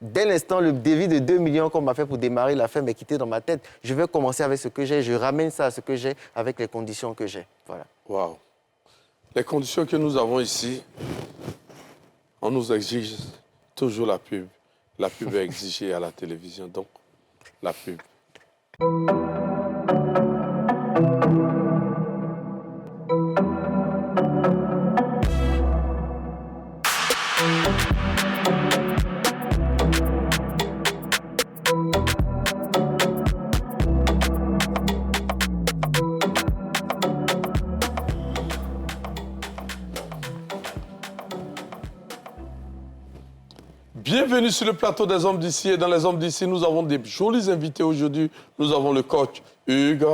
dès l'instant, le devis de 2 millions qu'on m'a fait pour démarrer la ferme est quitté dans ma tête. Je vais commencer avec ce que j'ai, je ramène ça à ce que j'ai avec les conditions que j'ai. Voilà. Waouh. Les conditions que nous avons ici, on nous exige toujours la pub. La pub est exigée à la télévision, donc la pub. Bienvenue sur le plateau des Hommes d'ici. Et dans les Hommes d'ici, nous avons des jolis invités aujourd'hui. Nous avons le coach Hugues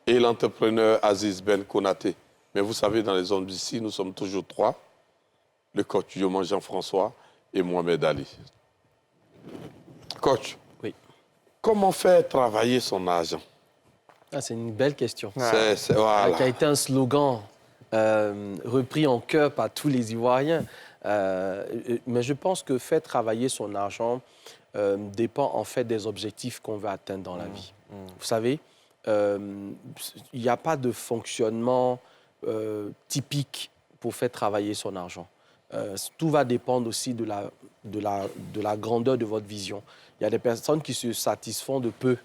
et l'entrepreneur Aziz Ben Konaté. Mais vous savez, dans les Hommes d'ici, nous sommes toujours trois. Le coach Yoman Jean-François et Mohamed Ali. Coach, Oui. comment faire travailler son argent? C'est une belle question. Voilà. Qui a été un slogan repris en cœur par tous les Ivoiriens. Mais je pense que faire travailler son argent dépend en fait des objectifs qu'on veut atteindre dans la vie. Vous savez, il n'y a pas de fonctionnement typique pour faire travailler son argent. Tout va dépendre aussi de la grandeur de votre vision. Il y a des personnes qui se satisfont de peu.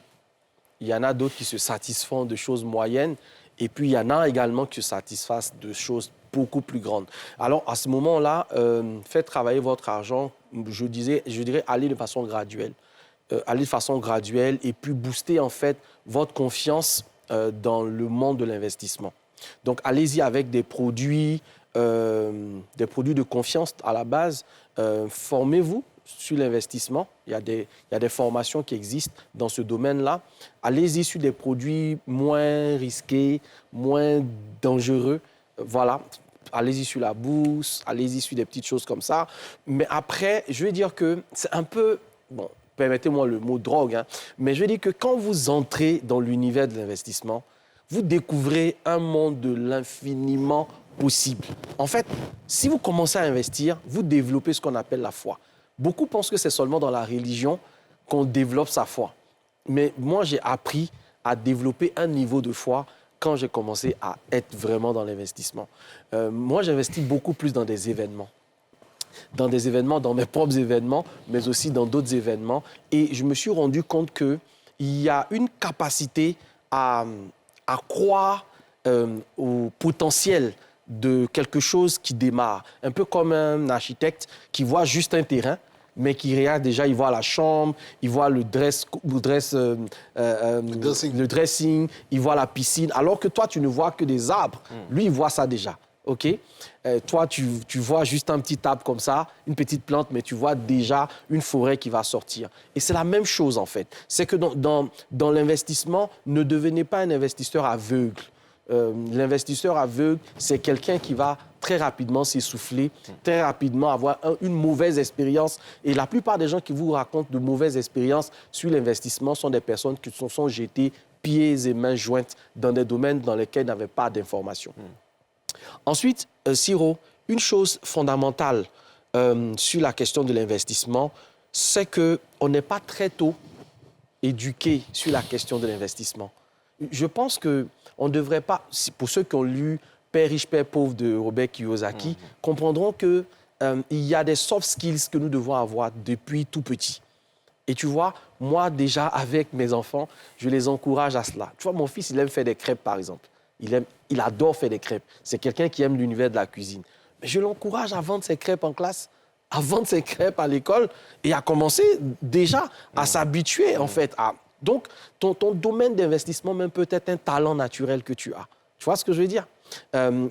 Il y en a d'autres qui se satisfont de choses moyennes. Et puis, il y en a également qui se satisfassent de choses beaucoup plus grandes. Alors, à ce moment-là, faites travailler votre argent, je dirais, aller de façon graduelle. Aller de façon graduelle et puis booster, en fait, votre confiance dans le monde de l'investissement. Donc, allez-y avec des produits de confiance à la base. Formez-vous sur l'investissement. Il y a des formations qui existent dans ce domaine-là. Allez-y sur des produits moins risqués, moins dangereux. Voilà. Allez-y sur la bourse, allez-y sur des petites choses comme ça. Mais après, je vais dire que c'est un peu... Bon, permettez-moi le mot drogue, hein, mais je vais dire que quand vous entrez dans l'univers de l'investissement, vous découvrez un monde de l'infiniment possible. En fait, si vous commencez à investir, vous développez ce qu'on appelle la foi. Beaucoup pensent que c'est seulement dans la religion qu'on développe sa foi. Mais moi, j'ai appris à développer un niveau de foi quand j'ai commencé à être vraiment dans l'investissement. Moi, j'investis beaucoup plus dans des événements. Dans des événements, dans mes propres événements, mais aussi dans d'autres événements. Et je me suis rendu compte qu'il y a une capacité à croire au potentiel de quelque chose qui démarre. Un peu comme un architecte qui voit juste un terrain, mais qui regarde déjà, il voit la chambre, il voit le dressing, il voit la piscine, alors que toi, tu ne vois que des arbres. Lui, il voit ça déjà. OK? Toi, tu vois juste un petit arbre comme ça, une petite plante, mais tu vois déjà une forêt qui va sortir. Et c'est la même chose, en fait. C'est que dans l'investissement, ne devenez pas un investisseur aveugle. L'investisseur aveugle, c'est quelqu'un qui va très rapidement s'essouffler, très rapidement avoir une mauvaise expérience. Et la plupart des gens qui vous racontent de mauvaises expériences sur l'investissement sont des personnes qui se sont jetées pieds et mains jointes dans des domaines dans lesquels ils n'avaient pas d'informations. Ensuite, Siro, une chose fondamentale sur la question de l'investissement, c'est qu'on n'est pas très tôt éduqué sur la question de l'investissement. Je pense qu'on ne devrait pas, pour ceux qui ont lu Père riche, Père pauvre de Robert Kiyosaki, comprendront qu'il y a des soft skills que nous devons avoir depuis tout petit. Et tu vois, moi déjà, avec mes enfants, je les encourage à cela. Tu vois, mon fils, il aime faire des crêpes, par exemple. Il adore faire des crêpes. C'est quelqu'un qui aime l'univers de la cuisine. Mais je l'encourage à vendre ses crêpes en classe, à vendre ses crêpes à l'école et à commencer déjà à s'habituer, en fait. Donc, ton domaine d'investissement même peut être un talent naturel que tu as. Tu vois ce que je veux dire?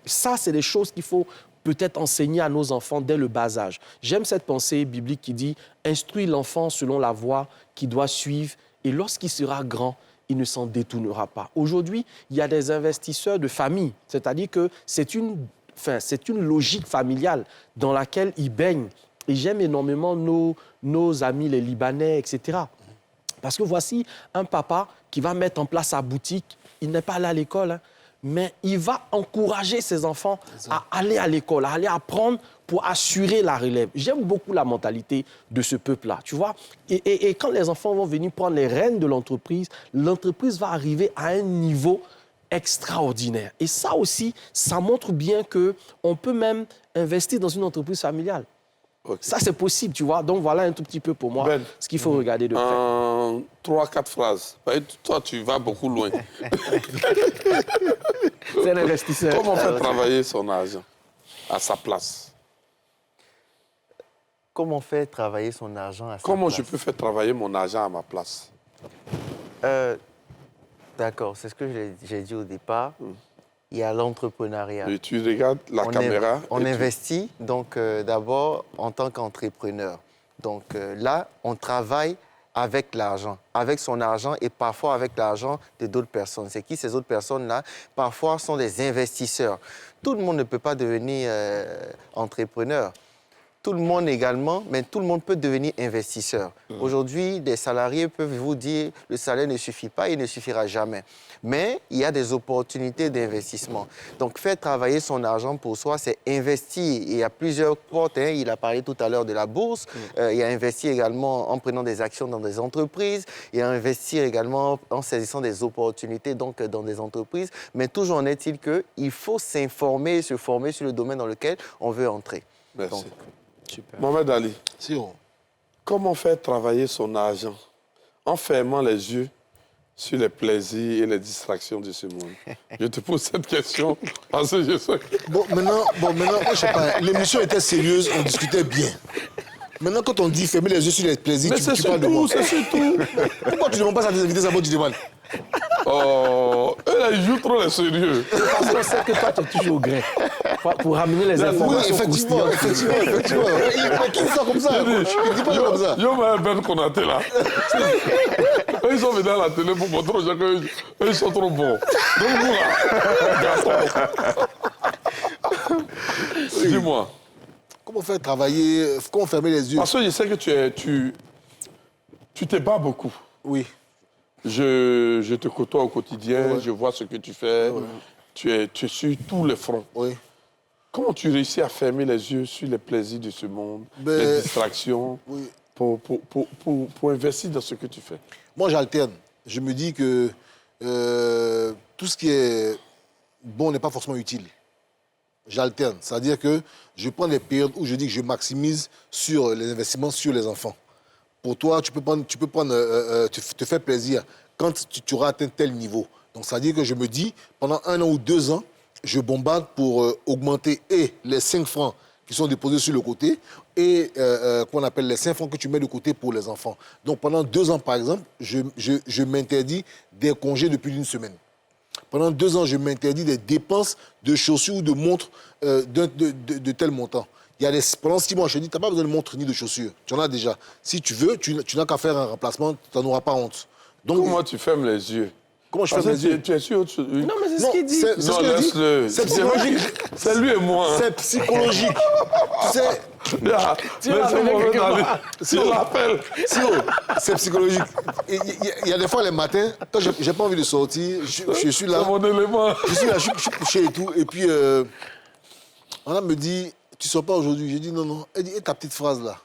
Ça, c'est des choses qu'il faut peut-être enseigner à nos enfants dès le bas âge. J'aime cette pensée biblique qui dit « Instruis l'enfant selon la voie qu'il doit suivre et lorsqu'il sera grand, il ne s'en détournera pas. » Aujourd'hui, il y a des investisseurs de famille, c'est-à-dire que c'est une logique familiale dans laquelle ils baignent. Et j'aime énormément nos amis, les Libanais, etc. Parce que voici un papa qui va mettre en place sa boutique. Il n'est pas allé à l'école, hein, mais il va encourager ses enfants à aller à l'école, à aller apprendre pour assurer la relève. J'aime beaucoup la mentalité de ce peuple-là, tu vois. Et quand les enfants vont venir prendre les rênes de l'entreprise va arriver à un niveau extraordinaire. Et ça aussi, ça montre bien qu'on peut même investir dans une entreprise familiale. Okay. Ça, c'est possible, tu vois. Donc, voilà un tout petit peu pour moi ce qu'il faut regarder de près. 3-4 phrases. Toi, tu vas beaucoup loin. C'est un investisseur. Comment faire travailler son argent à sa place? Comment faire travailler son argent à sa place? Comment je peux faire travailler mon argent à ma place? D'accord, c'est ce que j'ai dit au départ. Il y a l'entrepreneuriat. Et tu regardes la caméra. On investit, donc d'abord en tant qu'entrepreneur. Donc là, on travaille avec l'argent, avec son argent et parfois avec l'argent de d'autres personnes. C'est qui ces autres personnes-là? Parfois, sont des investisseurs. Tout le monde ne peut pas devenir entrepreneur. Tout le monde également, mais tout le monde peut devenir investisseur. Aujourd'hui, des salariés peuvent vous dire que le salaire ne suffit pas, il ne suffira jamais. Mais il y a des opportunités d'investissement. Donc, faire travailler son argent pour soi, c'est investir. Il y a plusieurs portes. Hein. Il a parlé tout à l'heure de la bourse. Il y a investi également en prenant des actions dans des entreprises. Il y a investir également en saisissant des opportunités donc, dans des entreprises. Mais toujours en est-il qu'il faut s'informer, se former sur le domaine dans lequel on veut entrer. Merci. Donc, super. Mohamed Ali, Siro. Comment faire travailler son argent en fermant les yeux sur les plaisirs et les distractions de ce monde? Je te pose cette question parce que je sais que... Bon, maintenant, moi, je sais pas, l'émission était sérieuse, on discutait bien. Maintenant, quand on dit fermer les yeux sur les plaisirs, Mais tu parles de moi. c'est surtout. Pourquoi tu ne demandes pas à tes invités d'abord du demandes? Oh, eux là, ils jouent trop les sérieux. Parce qu'on sait que toi, tu es toujours au gré pour ramener les Oui, informations effectivement. Mais qui dit ça comme ça? Il dit pas comme ça. Yo, mais Ben Konaté là. Eux, ils sont venus à la télé pour montrer aux gens qu'eux, ils sont trop bons. Donc vous là, garçon. Dis-moi. Comment faire travailler, comment fermer les yeux? Parce que je sais que tu te bats beaucoup. Oui. Je te côtoie au quotidien, Ouais. je vois ce que tu fais. Ouais. Tu es sur tous les fronts. Oui. Comment tu réussis à fermer les yeux sur les plaisirs de ce monde, Ben, les distractions, oui. pour investir dans ce que tu fais? Moi, j'alterne. Je me dis que tout ce qui est bon n'est pas forcément utile. J'alterne. C'est-à-dire que je prends des périodes où je dis que je maximise sur les investissements sur les enfants. Pour toi, tu peux te faire plaisir quand tu auras atteint tel niveau. Donc, ça veut dire que je me dis, pendant 1 an ou 2 ans, je bombarde pour augmenter les 5 francs qui sont déposés sur le côté et qu'on appelle les 5 francs que tu mets de côté pour les enfants. Donc, pendant 2 ans, par exemple, je m'interdis des congés de plus d'1 semaine. Pendant 2 ans, je m'interdis des dépenses de chaussures ou de montres de tel montant. Pendant 6 mois, je te dis, tu n'as pas besoin de montres ni de chaussures. Tu en as déjà. Si tu veux, tu n'as qu'à faire un remplacement, tu n'en auras pas honte. Donc, Comment tu fermes les yeux? Comment je ferme les yeux? Tu es sûr? Non, mais c'est ce qu'il dit. C'est ce Non, que je dis. laisse-le. C'est psychologique. C'est lui et moi. hein. C'est psychologique. Tu sais, Ah, Tu mais l'as c'est appelé mauvais quelque d'aller. part. Si on l'appelle. c'est psychologique. Il y a des fois, les matins, quand je n'ai pas envie de sortir, je suis là. C'est mon élément. Je suis là, je suis couché et tout. Et puis, on me dit, tu ne sors pas aujourd'hui. J'ai dit non, non. Elle dit, et ta petite phrase là?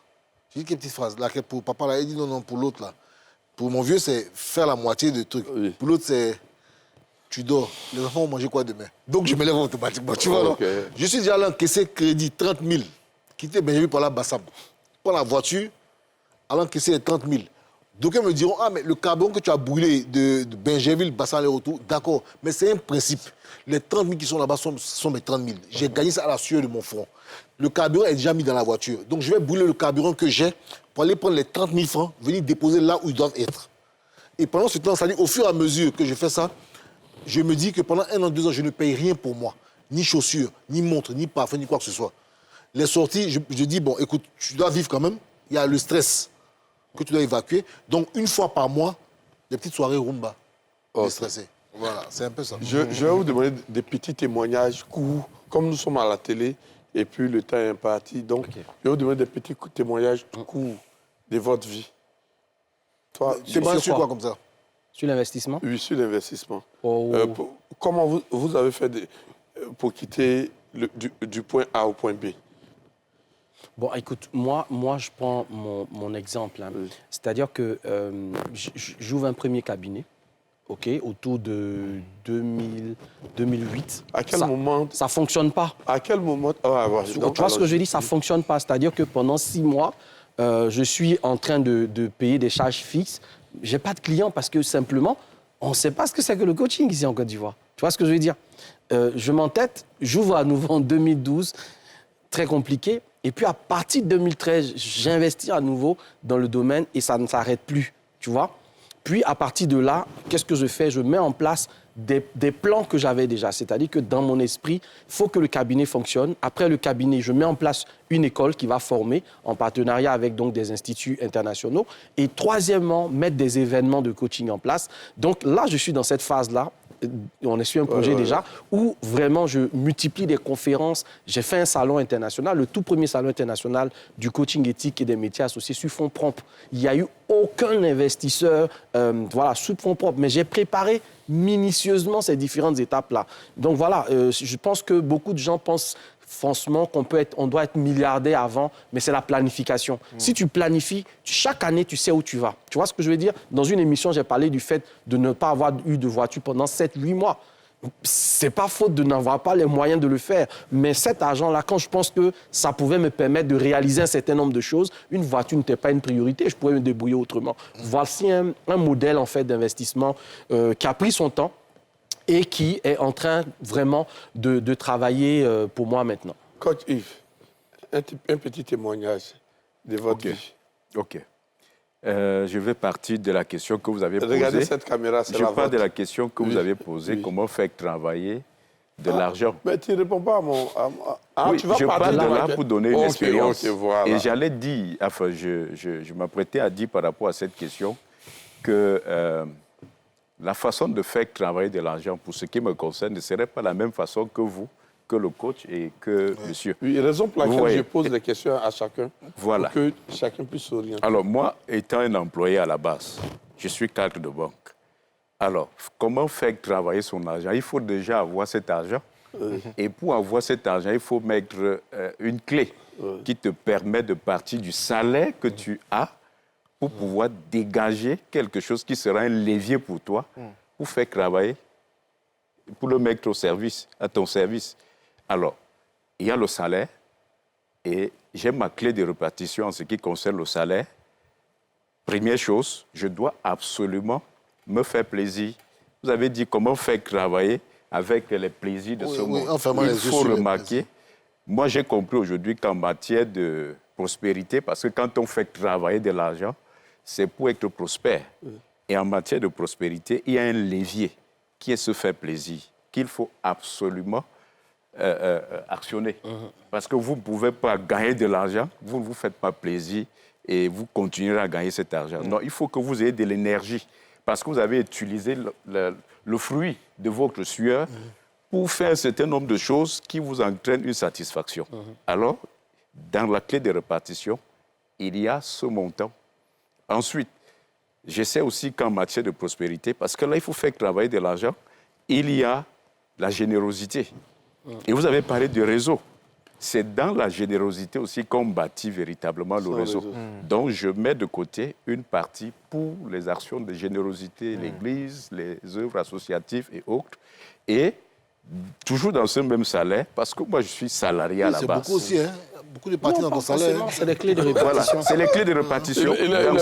J'ai dit, quelle petite phrase? Là, pour papa là. Elle dit non, non, pour l'autre là. Pour mon vieux, c'est faire la moitié de trucs. Oui. Pour l'autre, c'est tu dors. Les enfants vont manger quoi demain? Donc, je me lève automatiquement. Tu vois, non? Ok. Je suis déjà là encaissé crédit 30 000. Quitté Benjamin par la Bassam. Prends la voiture, allons encaisser les 30 000. D'aucuns me diront, ah, mais le carburant que tu as brûlé de Benjamin, Bassan, les retours, d'accord, mais c'est un principe. Les 30 000 qui sont là-bas sont mes 30 000. J'ai gagné ça à la sueur de mon front. Le carburant est déjà mis dans la voiture. Donc, je vais brûler le carburant que j'ai pour aller prendre les 30 000 francs, venir déposer là où ils doivent être. Et pendant ce temps, c'est-à-dire, au fur et à mesure que je fais ça, je me dis que pendant 1 an, 2 ans, je ne paye rien pour moi. Ni chaussures, ni montre, ni parfum, ni quoi que ce soit. Les sorties, je dis, bon, écoute, tu dois vivre quand même. Il y a le stress que tu dois évacuer. Donc, 1 fois par mois, des petites soirées rumba. Déstressé. Voilà, c'est un peu ça. Je vais vous demander des petits témoignages courts, comme nous sommes à la télé, et puis le temps est imparti. Donc, je vais vous demander des petits témoignages courts de votre vie. Toi, Tu es sur quoi comme ça? Sur l'investissement? Oui, sur l'investissement. Oh. Comment vous avez fait pour quitter du point A au point B? Bon, écoute, moi je prends mon exemple. Hein. Oui. C'est-à-dire que j'ouvre un premier cabinet, ok, autour de 2008. À quel moment? Ça ne fonctionne pas. À quel moment? Ah, ouais, Tu vois ce que je dis? Ça ne fonctionne pas. C'est-à-dire que pendant 6 mois, je suis en train de payer des charges fixes. Je n'ai pas de clients parce que simplement, on ne sait pas ce que c'est que le coaching ici en Côte d'Ivoire. Tu vois ce que je veux dire? Je m'entête, j'ouvre à nouveau en 2012, très compliqué. Et puis à partir de 2013, j'investis à nouveau dans le domaine et ça ne s'arrête plus, tu vois. Puis à partir de là, qu'est-ce que je fais? Je mets en place des plans que j'avais déjà. C'est-à-dire que dans mon esprit, il faut que le cabinet fonctionne. Après le cabinet, je mets en place une école qui va former en partenariat avec donc, des instituts internationaux. Et troisièmement, mettre des événements de coaching en place. Donc là, je suis dans cette phase-là. On est sur un projet déjà où vraiment je multiplie des conférences. J'ai fait un salon international, le tout premier salon international du coaching éthique et des métiers associés sur fonds propres. Il n'y a eu aucun investisseur sous fonds propres, mais j'ai préparé minutieusement ces différentes étapes-là. Donc voilà, je pense que beaucoup de gens pensent franchement on doit être milliardaire avant, mais c'est la planification. Si tu planifies, chaque année, tu sais où tu vas. Tu vois ce que je veux dire? Dans une émission, j'ai parlé du fait de ne pas avoir eu de voiture pendant 7-8 mois. C'est pas faute de n'avoir pas les moyens de le faire, mais cet argent-là, quand je pense que ça pouvait me permettre de réaliser un certain nombre de choses, une voiture n'était pas une priorité, je pouvais me débrouiller autrement. Voici un modèle en fait d'investissement qui a pris son temps, et qui est en train vraiment de travailler pour moi maintenant. Coach Yves, un petit témoignage de votre vie. OK. Je vais partir de la question que vous avez posée. Regardez cette caméra, c'est Je la pars vôtre. de la question que vous avez posée, comment faire travailler de l'argent. Mais tu ne réponds pas à mon... Oui, tu vas je partir parle de ma- là pour donner une Ok, expérience. ok, voilà. Et j'allais dire, enfin, je m'apprêtais à dire par rapport à cette question que la façon de faire travailler de l'argent, pour ce qui me concerne, ne serait pas la même façon que vous, que le coach et que monsieur. Oui, raison pour laquelle Oui. je pose des questions à chacun, Voilà. pour que chacun puisse s'orienter. Alors, moi, étant un employé à la base, je suis cadre de banque. Alors, comment faire travailler son argent? Il faut déjà avoir cet argent. Et pour avoir cet argent, il faut mettre une clé qui te permet de partir du salaire que tu as pour pouvoir dégager quelque chose qui sera un levier pour toi, pour faire travailler, pour le mettre au service, à ton service. Alors, il y a le salaire, et j'ai ma clé de répartition en ce qui concerne le salaire. Première chose, je dois absolument me faire plaisir Vous avez dit comment faire travailler avec les plaisirs de ce monde. en fermant Il les yeux faut sur les remarquer, plaisirs. moi j'ai compris aujourd'hui qu'en matière de prospérité, parce que quand on fait travailler de l'argent, c'est pour être prospère. Et en matière de prospérité, il y a un levier qui est se faire plaisir, qu'il faut absolument actionner. Parce que vous ne pouvez pas gagner de l'argent, vous ne vous faites pas plaisir et vous continuerez à gagner cet argent. Non, il faut que vous ayez de l'énergie parce que vous avez utilisé le fruit de votre sueur pour faire un certain nombre de choses qui vous entraînent une satisfaction. Alors, dans la clé de répartition, il y a ce montant. Ensuite, je sais aussi qu'en matière de prospérité, parce que là, il faut faire travailler de l'argent, il y a la générosité. Et vous avez parlé du réseau. C'est dans la générosité aussi qu'on bâtit véritablement le réseau. Donc, je mets de côté une partie pour les actions de générosité, l'Église, les œuvres associatives et autres. Et toujours dans ce même salaire, parce que moi, je suis salarié à la C'est base. beaucoup aussi, hein. Beaucoup de parties Non, dans ton pas salaire. forcément, c'est les clés de Voilà, répartition. c'est les clés de répartition. Dans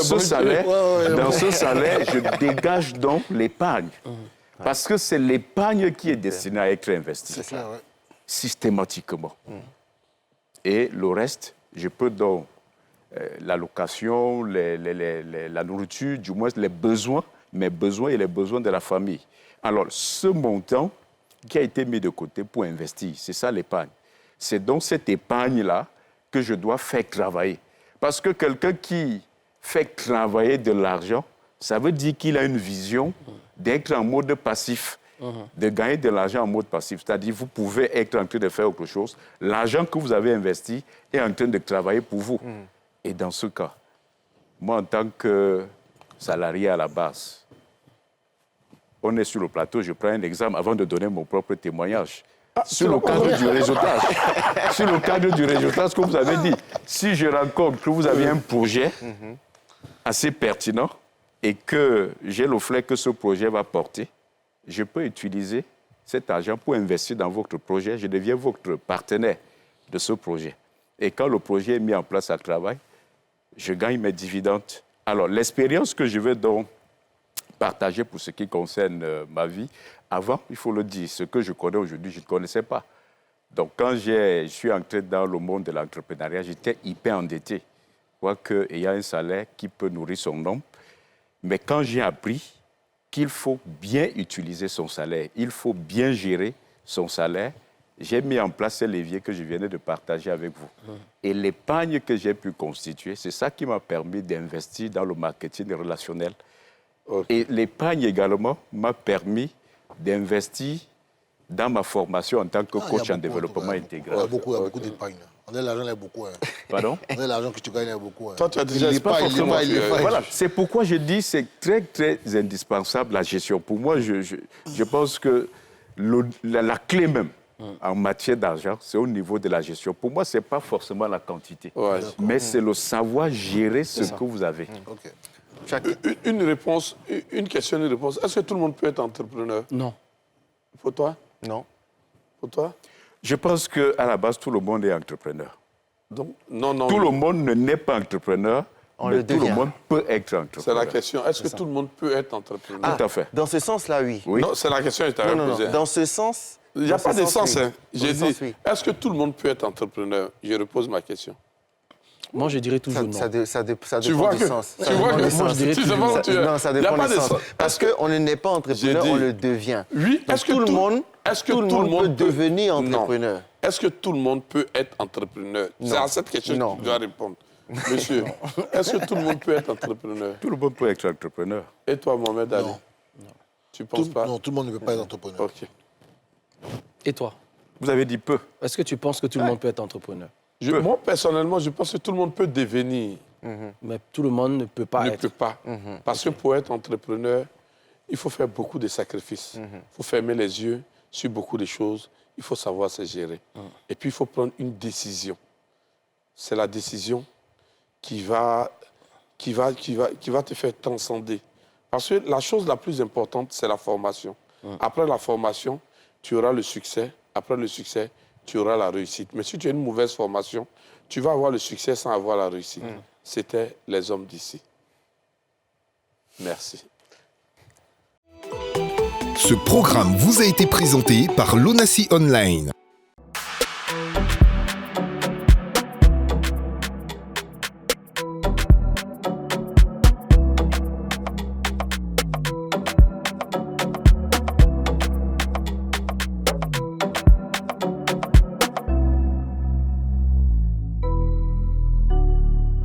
ce salaire, je dégage donc l'épargne. Parce que c'est l'épargne qui est destinée à être investie. C'est clair, oui. Systématiquement. Et le reste, je peux donc la location, la nourriture, du moins les besoins, mes besoins et les besoins de la famille. Alors, ce montant qui a été mis de côté pour investir, c'est ça l'épargne. C'est donc cette épargne-là que je dois faire travailler. Parce que quelqu'un qui fait travailler de l'argent, ça veut dire qu'il a une vision d'être en mode passif, de gagner de l'argent en mode passif. C'est-à-dire vous pouvez être en train de faire autre chose. L'argent que vous avez investi est en train de travailler pour vous. Et dans ce cas, moi, en tant que salarié à la base, on est sur le plateau, je prends un exemple avant de donner mon propre témoignage. Sur le cadre du réseautage, sur le cadre du réseautage, ce que vous avez dit, si je rencontre que vous avez un projet assez pertinent et que j'ai le flair que ce projet va porter, je peux utiliser cet argent pour investir dans votre projet. Je deviens votre partenaire de ce projet. Et quand le projet est mis en place à travail, je gagne mes dividendes. Alors, l'expérience que je vais donc partager pour ce qui concerne ma vie, avant, il faut le dire, ce que je connais aujourd'hui, je ne connaissais pas. Donc, quand je suis entré dans le monde de l'entrepreneuriat, j'étais hyper endetté. Quoique, il y a un salaire qui peut nourrir son homme. Mais quand j'ai appris qu'il faut bien utiliser son salaire, il faut bien gérer son salaire, j'ai mis en place ces leviers que je venais de partager avec vous. Et l'épargne que j'ai pu constituer, c'est ça qui m'a permis d'investir dans le marketing relationnel. Et l'épargne également m'a permis d'investir dans ma formation en tant que coach en développement intégral. Il y a beaucoup d'épargne. On a l'argent, il y a beaucoup. Hein. Pardon? On a l'argent que tu gagnes, il y a beaucoup. Hein. Toi, tu as déjà C'est pas forcément. l'épargne. Voilà, c'est pourquoi je dis que c'est très, très indispensable la gestion. Pour moi, je pense que la clé même en matière d'argent, c'est au niveau de la gestion. Pour moi, ce n'est pas forcément la quantité, mais c'est le savoir gérer ce que vous avez. Ok. Une réponse, une question, une réponse. Est-ce que tout le monde peut être entrepreneur? Non. Pour toi? Non. Pour toi? Je pense qu'à la base, tout le monde est entrepreneur. Donc, non. Tout le monde n'est pas entrepreneur, On mais le tout le devient. monde peut être entrepreneur. C'est la question. Est-ce que tout le monde peut être entrepreneur? Tout à fait. Dans ce sens-là, oui. Oui. Non, c'est la question que je t'avais Non. posée. Dans ce sens... Il n'y a dans pas ce de sens. oui. Hein. Dans J'ai ce dit, sens, oui. est-ce que tout le monde peut être entrepreneur? Je repose ma question. Moi, je dirais toujours non. Ça dépend Tu vois du que, sens. tu vois que, Moi, je dirais tu sais toujours pas où tu es. Non, ça Il y a dépend pas du de sens. sens. Parce qu'on n'est pas entrepreneur, J'ai dit- on le devient. Oui, Donc, est-ce que tout le monde peut peut devenir Non. entrepreneur. Est-ce que tout le monde peut être entrepreneur? C'est à cette question Non. que tu dois répondre. Monsieur, est-ce que tout le monde peut être entrepreneur? Tout le monde peut être entrepreneur. Et toi, Mohamed Ali? Non. Tu penses pas? Non, tout le monde ne peut pas être entrepreneur. Ok. Et toi? Vous avez dit peu. Est-ce que tu penses que tout le monde peut être entrepreneur? Moi, personnellement, je pense que tout le monde peut devenir. Mais tout le monde ne peut pas Ne être. peut pas. Parce que pour être entrepreneur, il faut faire beaucoup de sacrifices. Il faut fermer les yeux sur beaucoup de choses. Il faut savoir se gérer. Et puis, il faut prendre une décision. C'est la décision qui va te faire transcender. Parce que la chose la plus importante, c'est la formation. Après la formation, tu auras le succès. Après le succès, tu auras la réussite. Mais si tu as une mauvaise formation, tu vas avoir le succès sans avoir la réussite. C'était les hommes d'ici. Merci. Ce programme vous a été présenté par l'ONACI Online.